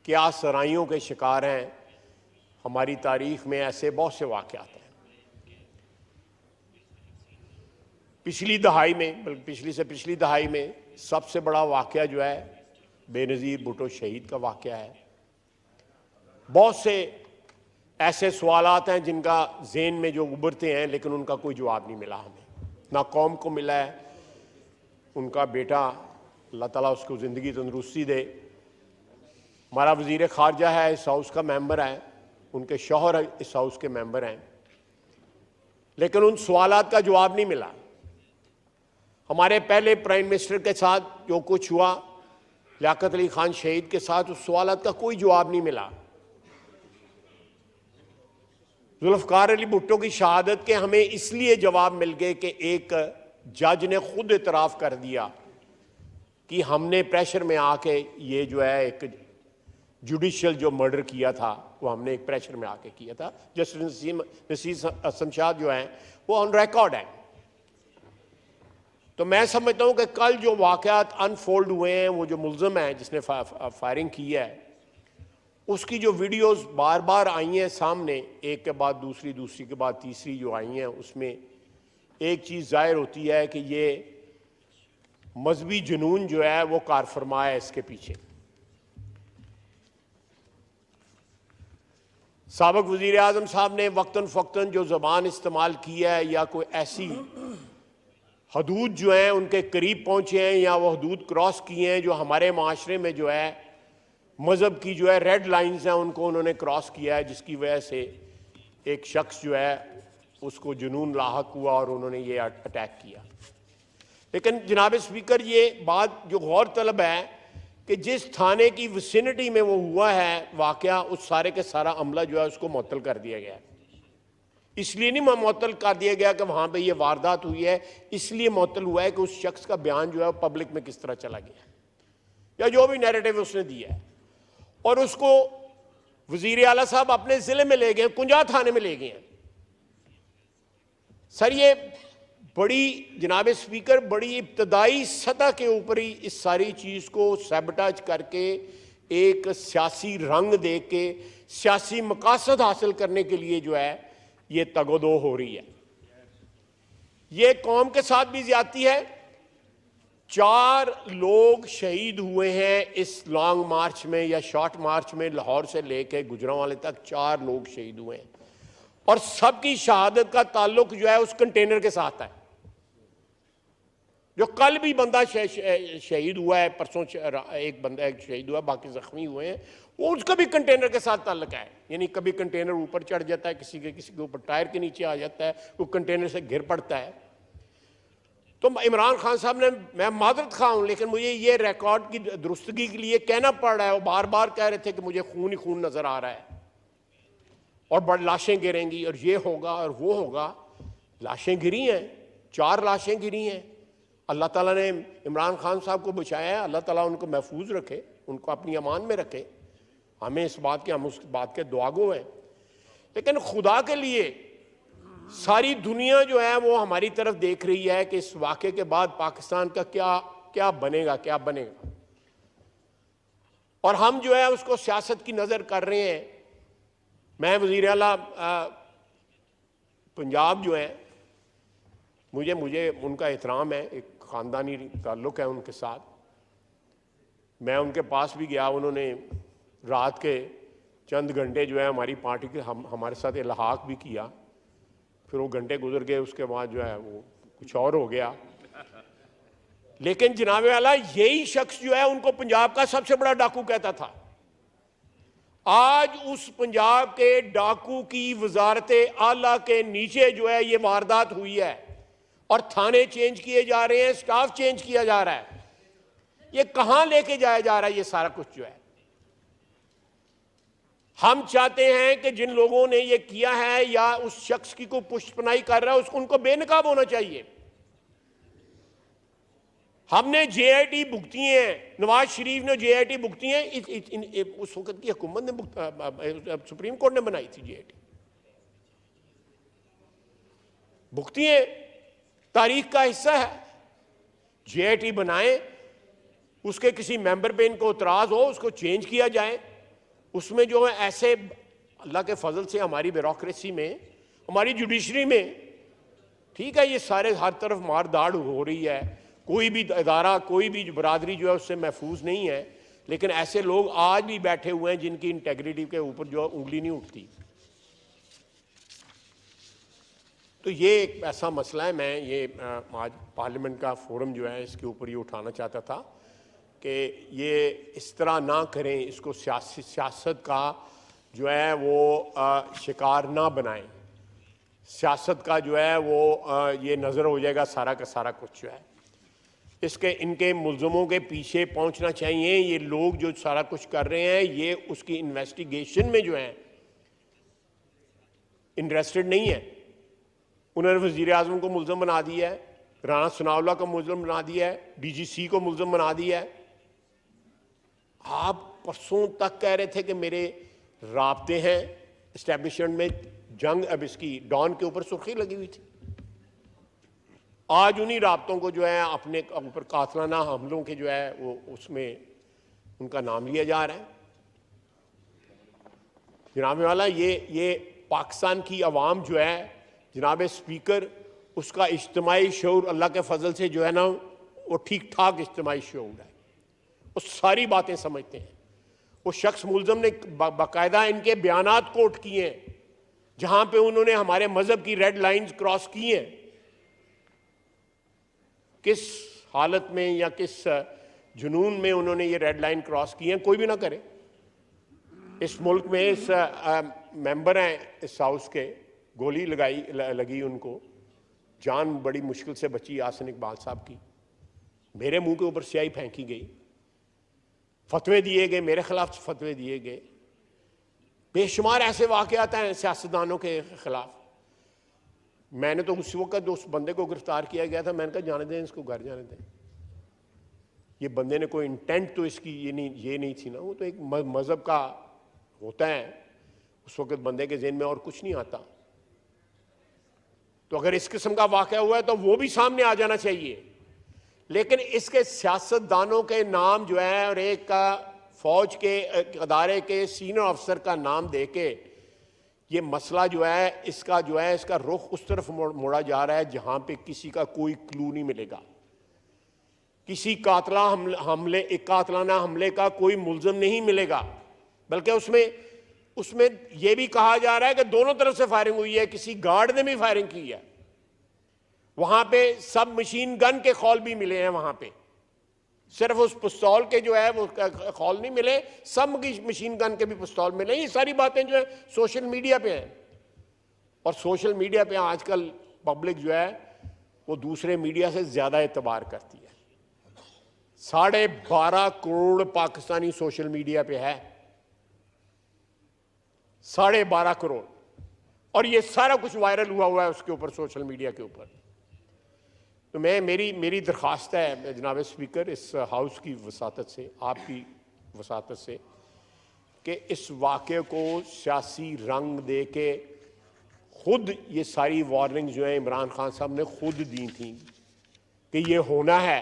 کیا سرائیوں کے شکار ہیں۔ ہماری تاریخ میں ایسے بہت سے واقعات ہیں۔ پچھلی دہائی میں، بلکہ پچھلی دہائی میں سب سے بڑا واقعہ جو ہے بے نظیر بھٹو شہید کا واقعہ ہے۔ بہت سے ایسے سوالات ہیں جن کا ذہن میں جو ابھرتے ہیں لیکن ان کا کوئی جواب نہیں ملا ہمیں، نہ قوم کو ملا ہے۔ ان کا بیٹا، اللہ تعالیٰ اس کو زندگی تندرستی دے، ہمارا وزیر خارجہ ہے، اس ہاؤس کا ممبر ہے، ان کے شوہر اس ہاؤس کے ممبر ہیں، لیکن ان سوالات کا جواب نہیں ملا۔ ہمارے پہلے پرائم منسٹر کے ساتھ جو کچھ ہوا، لیاقت علی خان شہید کے ساتھ، اس سوالات کا کوئی جواب نہیں ملا۔ ذوالفقار علی بھٹو کی شہادت کے ہمیں اس لیے جواب مل گئے کہ ایک جج نے خود اعتراف کر دیا کہ ہم نے پریشر میں آ کے یہ جو ہے ایک جوڈیشل جو مرڈر کیا تھا وہ ہم نے ایک پریشر میں آ کے کیا تھا۔ جسٹس نصیر شمشاد جو ہیں وہ آن ریکارڈ ہیں۔ تو میں سمجھتا ہوں کہ کل جو واقعات انفولڈ ہوئے ہیں، وہ جو ملزم ہے جس نے فائرنگ کی ہے، اس کی جو ویڈیوز بار بار آئی ہیں سامنے، ایک کے بعد دوسری، دوسری کے بعد تیسری جو آئی ہیں، اس میں ایک چیز ظاہر ہوتی ہے کہ یہ مذہبی جنون جو ہے وہ کار فرما ہے اس کے پیچھے۔ سابق وزیر اعظم صاحب نے وقتاً فوقتاً جو زبان استعمال کی ہے، یا کوئی ایسی حدود جو ہیں ان کے قریب پہنچے ہیں یا وہ حدود کراس کی ہیں جو ہمارے معاشرے میں جو ہے مذہب کی جو ہے ریڈ لائنز ہیں، ان کو انہوں نے کراس کیا ہے، جس کی وجہ سے ایک شخص جو ہے اس کو جنون لاحق ہوا اور انہوں نے یہ اٹیک کیا۔ لیکن جناب اسپیکر، یہ بات جو غور طلب ہے کہ جس تھانے کی وسینٹی میں وہ ہوا ہے واقعہ، اس سارے کے سارا عملہ جو ہے اس کو معطل کر دیا گیا ہے۔ اس لیے نہیں معطل کر دیا گیا کہ وہاں پہ یہ واردات ہوئی ہے، اس لیے معطل ہوا ہے کہ اس شخص کا بیان جو ہے پبلک میں کس طرح چلا گیا یا جو بھی نیریٹو اس نے دیا ہے، اور اس کو وزیر اعلیٰ صاحب اپنے ضلع میں لے گئے، کنجا تھانے میں لے گئے ہیں۔ سر یہ بڑی جناب اسپیکر بڑی ابتدائی سطح کے اوپر ہی اس ساری چیز کو سیبٹاج کر کے ایک سیاسی رنگ دے کے سیاسی مقاصد حاصل کرنے کے لیے جو ہے یہ تگ و دو ہو رہی ہے۔ یہ قوم کے ساتھ بھی زیادتی ہے۔ 4 لوگ شہید ہوئے ہیں اس لانگ مارچ میں یا شارٹ مارچ میں، لاہور سے لے کے گجرانوالے تک 4 لوگ شہید ہوئے ہیں، اور سب کی شہادت کا تعلق جو ہے اس کنٹینر کے ساتھ ہے۔ جو کل بھی بندہ شہید ہوا ہے، پرسوں ایک بندہ شہید ہوا، باقی زخمی ہوئے ہیں، وہ اس کا بھی کنٹینر کے ساتھ تعلق ہے۔ یعنی کبھی کنٹینر اوپر چڑھ جاتا ہے، کسی کے اوپر ٹائر کے نیچے آ جاتا ہے، وہ کنٹینر سے گر پڑتا ہے۔ تو عمران خان صاحب نے، میں معذرت خواہ ہوں لیکن مجھے یہ ریکارڈ کی درستگی کے لیے کہنا پڑ رہا ہے، وہ بار بار کہہ رہے تھے کہ مجھے خون ہی خون نظر آ رہا ہے اور بڑی لاشیں گریں گی اور یہ ہوگا اور وہ ہوگا۔ لاشیں گری ہیں، 4 لاشیں گری ہیں۔ اللہ تعالیٰ نے عمران خان صاحب کو بچایا ہے، اللہ تعالیٰ ان کو محفوظ رکھے، ان کو اپنی امان میں رکھے۔ ہمیں اس بات کے، ہم اس بات کے دعاگو ہیں۔ لیکن خدا کے لیے ساری دنیا جو ہے وہ ہماری طرف دیکھ رہی ہے کہ اس واقعے کے بعد پاکستان کا کیا بنے گا، کیا بنے گا، اور ہم جو ہے اس کو سیاست کی نظر کر رہے ہیں۔ میں وزیر اعلیٰ پنجاب جو ہیں، مجھے ان کا احترام ہے، ایک خاندانی تعلق ہے ان کے ساتھ۔ میں ان کے پاس بھی گیا، انہوں نے رات کے چند گھنٹے جو ہے ہماری پارٹی کے ہمارے ساتھ الحاق بھی کیا، پھر وہ گھنٹے گزر گئے، اس کے بعد جو ہے وہ کچھ اور ہو گیا۔ لیکن جناب اعلیٰ یہی شخص جو ہے ان کو پنجاب کا سب سے بڑا ڈاکو کہتا تھا۔ آج اس پنجاب کے ڈاکو کی وزارت اعلیٰ کے نیچے جو ہے یہ واردات ہوئی ہے، اور تھانے چینج کیے جا رہے ہیں، سٹاف چینج کیا جا رہا ہے۔ یہ کہاں لے کے جایا جا رہا ہے یہ سارا کچھ جو ہے؟ ہم چاہتے ہیں کہ جن لوگوں نے یہ کیا ہے یا اس شخص کی کوئی پشت پناہی کر رہا ہے ان کو بے نقاب ہونا چاہیے۔ ہم نے جے آئی ٹی بھگتی ہیں، نواز شریف نے جے آئی ٹی بھگتی ہیں، اس وقت کی حکومت نے، سپریم کورٹ نے بنائی تھی جے آئی ٹی، بھگتی ہیں، تاریخ کا حصہ ہے۔ جے آئی ٹی بنائیں، اس کے کسی ممبر پہ ان کو اعتراض ہو، اس کو چینج کیا جائے۔ اس میں جو ہے ایسے اللہ کے فضل سے ہماری بیوروکریسی میں، ہماری جوڈیشری میں، ٹھیک ہے یہ سارے ہر طرف مار داڑ ہو رہی ہے، کوئی بھی ادارہ، کوئی بھی برادری جو ہے اس سے محفوظ نہیں ہے، لیکن ایسے لوگ آج بھی بیٹھے ہوئے ہیں جن کی انٹیگریٹی کے اوپر جو انگلی نہیں اٹھتی۔ تو یہ ایک ایسا مسئلہ ہے، میں یہ آج پارلیمنٹ کا فورم جو ہے اس کے اوپر یہ اٹھانا چاہتا تھا کہ یہ اس طرح نہ کریں، اس کو سیاست کا جو ہے وہ شکار نہ بنائیں، سیاست کا جو ہے وہ یہ نظر ہو جائے گا سارا کا سارا کچھ جو ہے۔ ان کے ملزموں کے پیچھے پہنچنا چاہیے. یہ لوگ جو سارا کچھ کر رہے ہیں یہ اس کی انویسٹیگیشن میں جو ہیں انٹرسٹڈ نہیں ہے. انہوں نے وزیر اعظم کو ملزم بنا دیا ہے, رانا ثناء اللہ کو ملزم بنا دیا ہے, ڈی جی سی کو ملزم بنا دیا ہے. آپ پرسوں تک کہہ رہے تھے کہ میرے رابطے ہیں اسٹیبلشمنٹ میں, جنگ اب اس کی ڈان کے اوپر سرخی لگی ہوئی تھی. آج انہی رابطوں کو جو ہے اپنے اوپر قاتلانہ حملوں کے جو ہے وہ اس میں ان کا نام لیا جا رہا ہے. جناب والا یہ پاکستان کی عوام جو ہے جناب اسپیکر, اس کا اجتماعی شعور اللہ کے فضل سے جو ہے نا وہ ٹھیک ٹھاک اجتماعی شعور ہے. وہ ساری باتیں سمجھتے ہیں. وہ شخص ملزم نے باقاعدہ ان کے بیانات کوٹ کیے ہیں جہاں پہ انہوں نے ہمارے مذہب کی ریڈ لائنز کراس کی ہیں. کس حالت میں یا کس جنون میں انہوں نے یہ ریڈ لائن کراس کی ہیں کوئی بھی نہ کرے. اس ملک میں اس ممبر ہیں اس ہاؤس کے, گولی لگی ان کو, جان بڑی مشکل سے بچی آسن اقبال صاحب کی. میرے منہ کے اوپر سیاہی پھینکی گئی, فتوے دیے گئے, میرے خلاف فتوے دیے گئے. بے شمار ایسے واقعات ہیں سیاستدانوں کے خلاف. میں نے تو اس وقت اس بندے کو گرفتار کیا گیا تھا, میں نے کہا جانے دیں اس کو, گھر جانے دیں. یہ بندے نے کوئی انٹینٹ تو اس کی یہ نہیں تھی نا. وہ تو ایک مذہب کا ہوتا ہے, اس وقت بندے کے ذہن میں اور کچھ نہیں آتا. تو اگر اس قسم کا واقعہ ہوا ہے تو وہ بھی سامنے آ جانا چاہیے. لیکن اس کے سیاستدانوں کے نام جو ہے اور ایک کا فوج کے ادارے کے سینئر افسر کا نام دے کے یہ مسئلہ جو ہے اس کا رخ اس طرف موڑا جا رہا ہے جہاں پہ کسی کا کوئی کلو نہیں ملے گا. کسی قاتلانہ حملے کا کوئی ملزم نہیں ملے گا. بلکہ اس میں یہ بھی کہا جا رہا ہے کہ دونوں طرف سے فائرنگ ہوئی ہے, کسی گارڈ نے بھی فائرنگ کی ہے. وہاں پہ سب مشین گن کے خول بھی ملے ہیں. وہاں پہ صرف اس پستول کے جو ہے وہ خول نہیں ملے, سب مشین گن کے بھی پستول ملے. یہ ساری باتیں جو ہیں سوشل میڈیا پہ ہیں, اور سوشل میڈیا پہ آج کل پبلک جو ہے وہ دوسرے میڈیا سے زیادہ اعتبار کرتی ہے. 12.5 کروڑ پاکستانی سوشل میڈیا پہ ہے, 12.5 کروڑ, اور یہ سارا کچھ وائرل ہوا ہے اس کے اوپر, سوشل میڈیا کے اوپر. تو میری درخواست ہے جناب اسپیکر اس ہاؤس کی وساطت سے, آپ کی وساطت سے, کہ اس واقعے کو سیاسی رنگ دے کے خود یہ ساری وارننگ جو ہیں عمران خان صاحب نے خود دی تھیں کہ یہ ہونا ہے,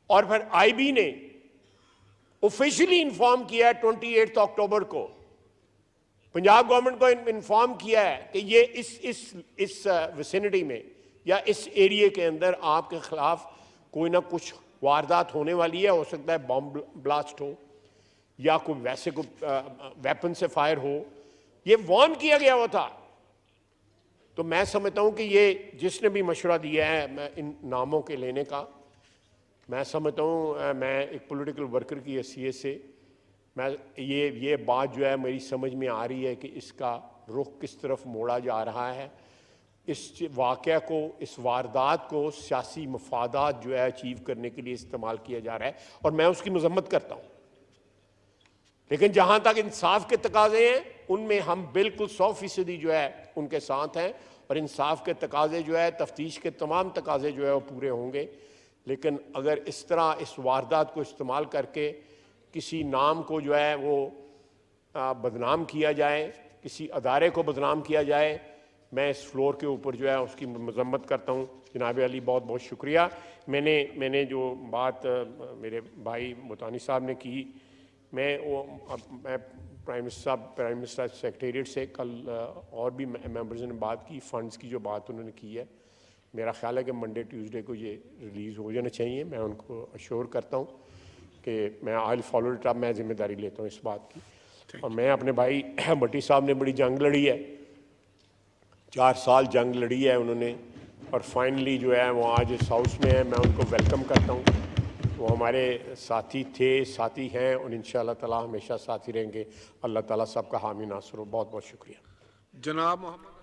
اور پھر آئی بی نے آفیشلی انفارم کیا ہے 28 اکتوبر کو, پنجاب گورنمنٹ کو انفارم کیا ہے کہ یہ اس ویسینٹی میں یا اس ایریے کے اندر آپ کے خلاف کوئی نہ کچھ واردات ہونے والی ہے. ہو سکتا ہے بم بلاسٹ ہو یا کوئی ویسے کوئی ویپن سے فائر ہو. یہ وارن کیا گیا ہوا تھا. تو میں سمجھتا ہوں کہ یہ جس نے بھی مشورہ دیا ہے میں ان ناموں کے لینے کا, میں سمجھتا ہوں میں ایک پولیٹیکل ورکر کی حیثیت سے میں یہ بات جو ہے میری سمجھ میں آ رہی ہے کہ اس کا رخ کس طرف موڑا جا رہا ہے. اس واقعہ کو, اس واردات کو سیاسی مفادات جو ہے اچیو کرنے کے لیے استعمال کیا جا رہا ہے, اور میں اس کی مذمت کرتا ہوں. لیکن جہاں تک انصاف کے تقاضے ہیں ان میں ہم بالکل 100% جو ہے ان کے ساتھ ہیں, اور انصاف کے تقاضے جو ہے, تفتیش کے تمام تقاضے جو ہے وہ پورے ہوں گے. لیکن اگر اس طرح اس واردات کو استعمال کر کے کسی نام کو جو ہے وہ بدنام کیا جائے, کسی ادارے کو بدنام کیا جائے, میں اس فلور کے اوپر جو ہے اس کی مذمت کرتا ہوں. جناب علی بہت بہت شکریہ. میں نے جو بات میرے بھائی متانی صاحب نے کی, میں پرائم منسٹر سیکریٹریٹ سے کل اور بھی ممبرز نے بات کی, فنڈز کی جو بات انہوں نے کی ہے, میرا خیال ہے کہ منڈے ٹیوزڈے کو یہ ریلیز ہو جانا چاہیے. میں ان کو اشور کرتا ہوں کہ میں آئی فالو اٹ اپ, میں ذمہ داری لیتا ہوں اس بات کی. اور میں اپنے بھائی بھٹی صاحب نے بڑی جنگ لڑی ہے, 4 سال جنگ لڑی ہے انہوں نے, اور فائنلی جو ہے وہ آج اس ہاؤس میں ہے. میں ان کو ویلکم کرتا ہوں. وہ ہمارے ساتھی تھے, ساتھی ہیں, اور انشاءاللہ تعالی ہمیشہ ساتھی رہیں گے. اللہ تعالیٰ سب کا حامی ناصر ہو. بہت بہت شکریہ. جناب محمد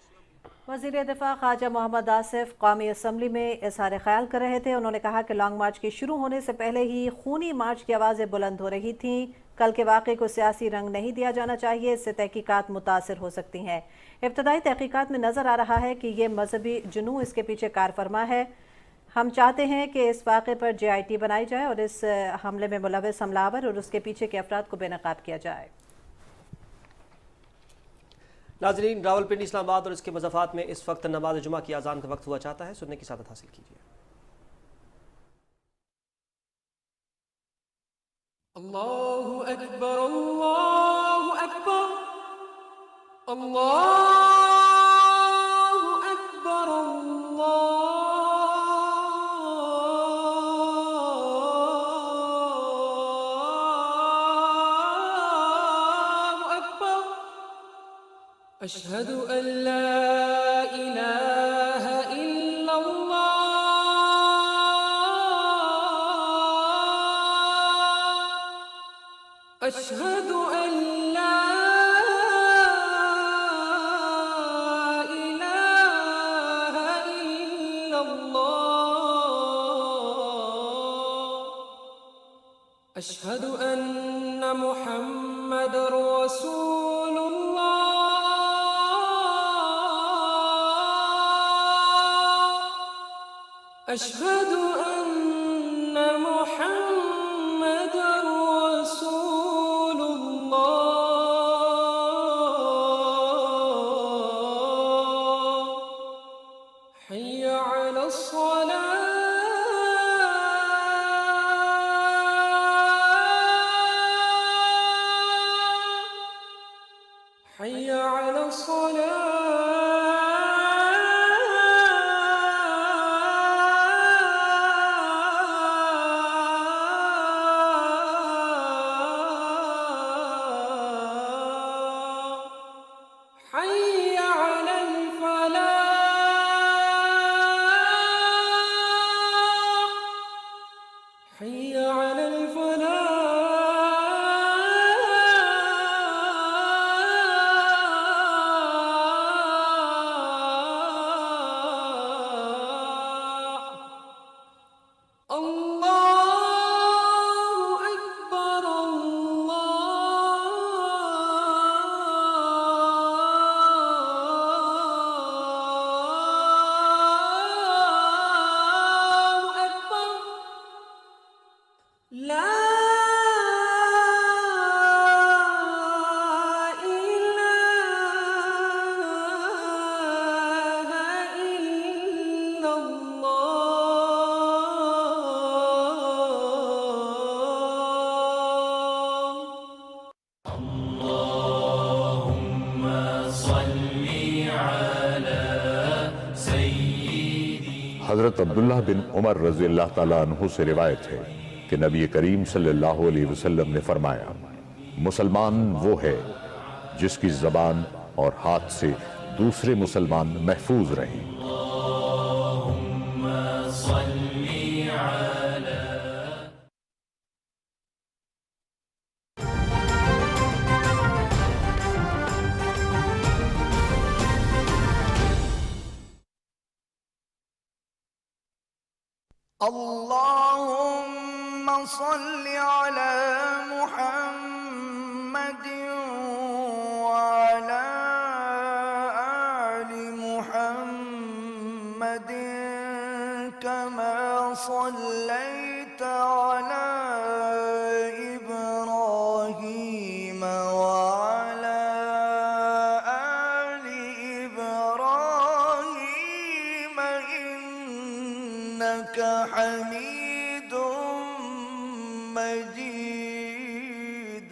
वज़ीर दिफा ख्वाजा मोहम्मद आसिफ कौमी असम्बली में इजहार ख्याल कर रहे थे। उन्होंने कहा कि लॉन्ग मार्च के शुरू होने से पहले ही खूनी मार्च की आवाज़ें बुलंद हो रही थीं। कल के वाक़े को सियासी रंग नहीं दिया जाना चाहिए, इससे तहकीकात मुतासर हो सकती हैं। इब्तदाई तहकीकात में नज़र आ रहा है कि ये मजहबी जुनून इसके पीछे कारफरमा है। हम चाहते हैं कि इस वाक़े पर JIT बनाई जाए और इस हमले में मुलव्वस हमलावर और उसके पीछे के अफराद को बेनकाब किया जाए। नाज़रीन, रावलपिंडी, इस्लामाबाद और इसके मज़ाफ़ात में इस वक्त नमाज जुमा की आज़ान का वक्त हुआ चाहता है। सुनने की सादत हासिल कीजिए। अल्लाहु अकबर, अल्लाहु अकबर, अल्लाहु अकबर, अल्लाहु अकबर, अशहदु अन ला इलाहा इल्लल्लाह, अशहदु अन ला इलाहा इल्लल्लाह, अशहदु अन्न मुहम्मदर रसूलुल्लाह, अशहदु अन्न मुहम्मदर रसूलुल्लाह, हय्य अलस्सलाह, हय्य अलस्सलाह। حي على الفلاح، حي على الفلاح. الله أكبر، الله أكبر، لا إله إلا हज़रत अब्दुल्लाह बिन उमर रज़ी अल्लाह ताला अन्हु से रिवायत है कि नबी करीम सल्लल्लाहु अलैहि वसल्लम ने फरमाया, मुसलमान वो है जिसकी ज़बान और हाथ से दूसरे मुसलमान महफूज रहें। اللهم صل على محمد وعلى آل محمد كما صليت على إبراهيم وعلى آل إبراهيم إنك حميد مجيد.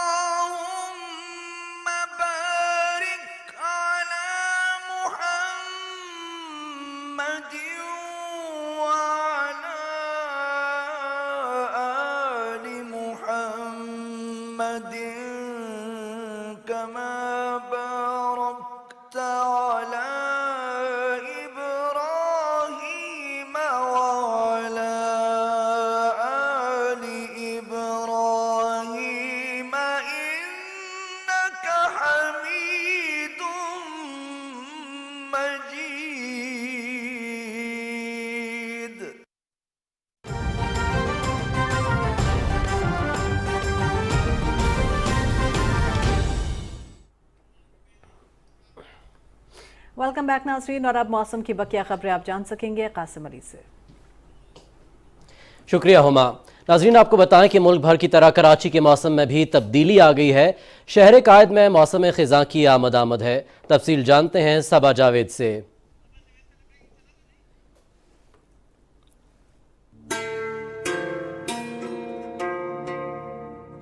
اللهم بارك على محمد وعلى آل محمد كما باركت على إبراهيم وعلى آل إبراهيم إنك حميد वेलकम बैक नाज़रीन, और अब मौसम की बकिया खबरें आप जान सकेंगे कासिम अली से। शुक्रिया हुमा। नाज़रीन, आपको बताएं कि मुल्क भर की तरह कराची के मौसम में भी तब्दीली आ गई है। शहर कायद में मौसम ख़िज़ा की आमद है। तफसील जानते हैं सबा जावेद से।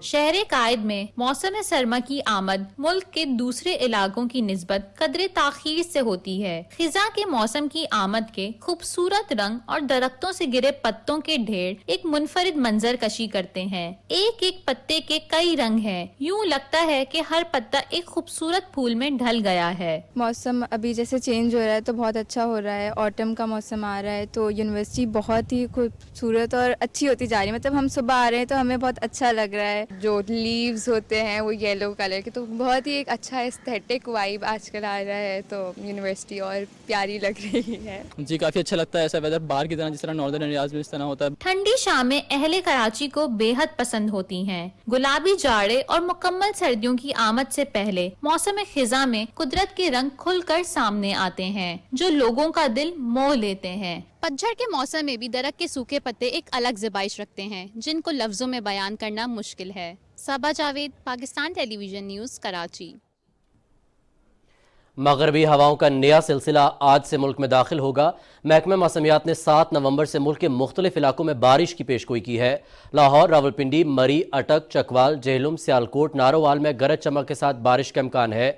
शहर कायद में मौसम सरमा की आमद मुल्क के दूसरे इलाकों की निस्बत कदरे ताखीर से होती है। खिजा के मौसम की आमद के खूबसूरत रंग और दरख्तों से गिरे पत्तों के ढेर एक मुनफरिद मंजर कशी करते हैं। एक एक पत्ते के कई रंग हैं। यूं लगता है कि हर पत्ता एक खूबसूरत फूल में ढल गया है। मौसम अभी जैसे चेंज हो रहा है तो बहुत अच्छा हो रहा है। ऑटम का मौसम आ रहा है तो यूनिवर्सिटी बहुत ही खूबसूरत और अच्छी होती जा रही है। मतलब हम सुबह आ रहे हैं तो हमें बहुत अच्छा लग रहा है। जो लीव्स होते हैं वो येलो कलर के, तो बहुत ही एक अच्छा एस्थेटिक वाइब आजकल आ रहा है। तो यूनिवर्सिटी और प्यारी लग रही है। जी काफ़ी अच्छा लगता है ऐसा वेदर बाहर की तरह, जिस तरह नॉर्दर्न एरियाज में इस तरह होता है। ठंडी शामें अहले कराची को बेहद पसंद होती हैं। गुलाबी जाड़े और मुकम्मल सर्दियों की आमद से पहले मौसम खिजा में कुदरत के रंग खुलकर सामने आते हैं जो लोगों का दिल मोह लेते हैं। पतझड़ के मौसम में भी दरख्त के सूखे पत्ते एक अलग ज़बाइश रखते हैं जिनको लफ्ज़ों में बयान करना मुश्किल है। सबा जावेद, पाकिस्तान टेलीविज़न न्यूज़, कराची। मगरबी हवाओं का नया सिलसिला आज से मुल्क में दाखिल होगा। महकमा मौसमियात ने 7 नवंबर से मुल्क के मुख्तलिफ इलाकों में बारिश की पेशगोई की है। लाहौर, रावलपिंडी, मरी, अटक, चकवाल, जेहलुम, सियालकोट, नारोवाल में गरज चमक के साथ बारिश का इम्कान है।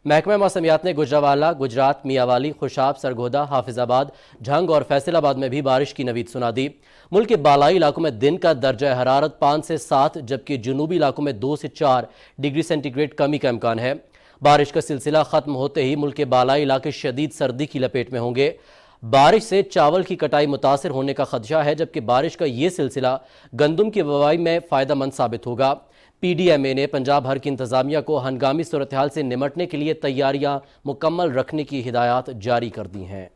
महकमा मौसमियात ने गुजरावाला, गुजरात, मियावाली, खुशाब, सरगोदा, हाफिजाबाद, झंग और फैसलाबाद में भी बारिश की नवीद सुना दी। मुल्क के बालाई इलाकों में दिन का दर्जा हरारत 5 से 7 जबकि जुनूबी इलाकों में 2 से 4 डिग्री सेंटीग्रेड कमी का इम्कान है। बारिश का सिलसिला ख़त्म होते ही मुल्क के बालाई इलाके शदीद सर्दी की लपेट में होंगे। बारिश से चावल की कटाई मुतासिर होने का खदशा है जबकि बारिश का ये सिलसिला गंदम की बुवाई में फ़ायदेमंद साबित होगा। PDMA ने पंजाब भर की इंतज़ामिया को हंगामी सूरत हाल से निमटने के लिए तैयारियां मुकम्मल रखने की हिदायत जारी कर दी हैं।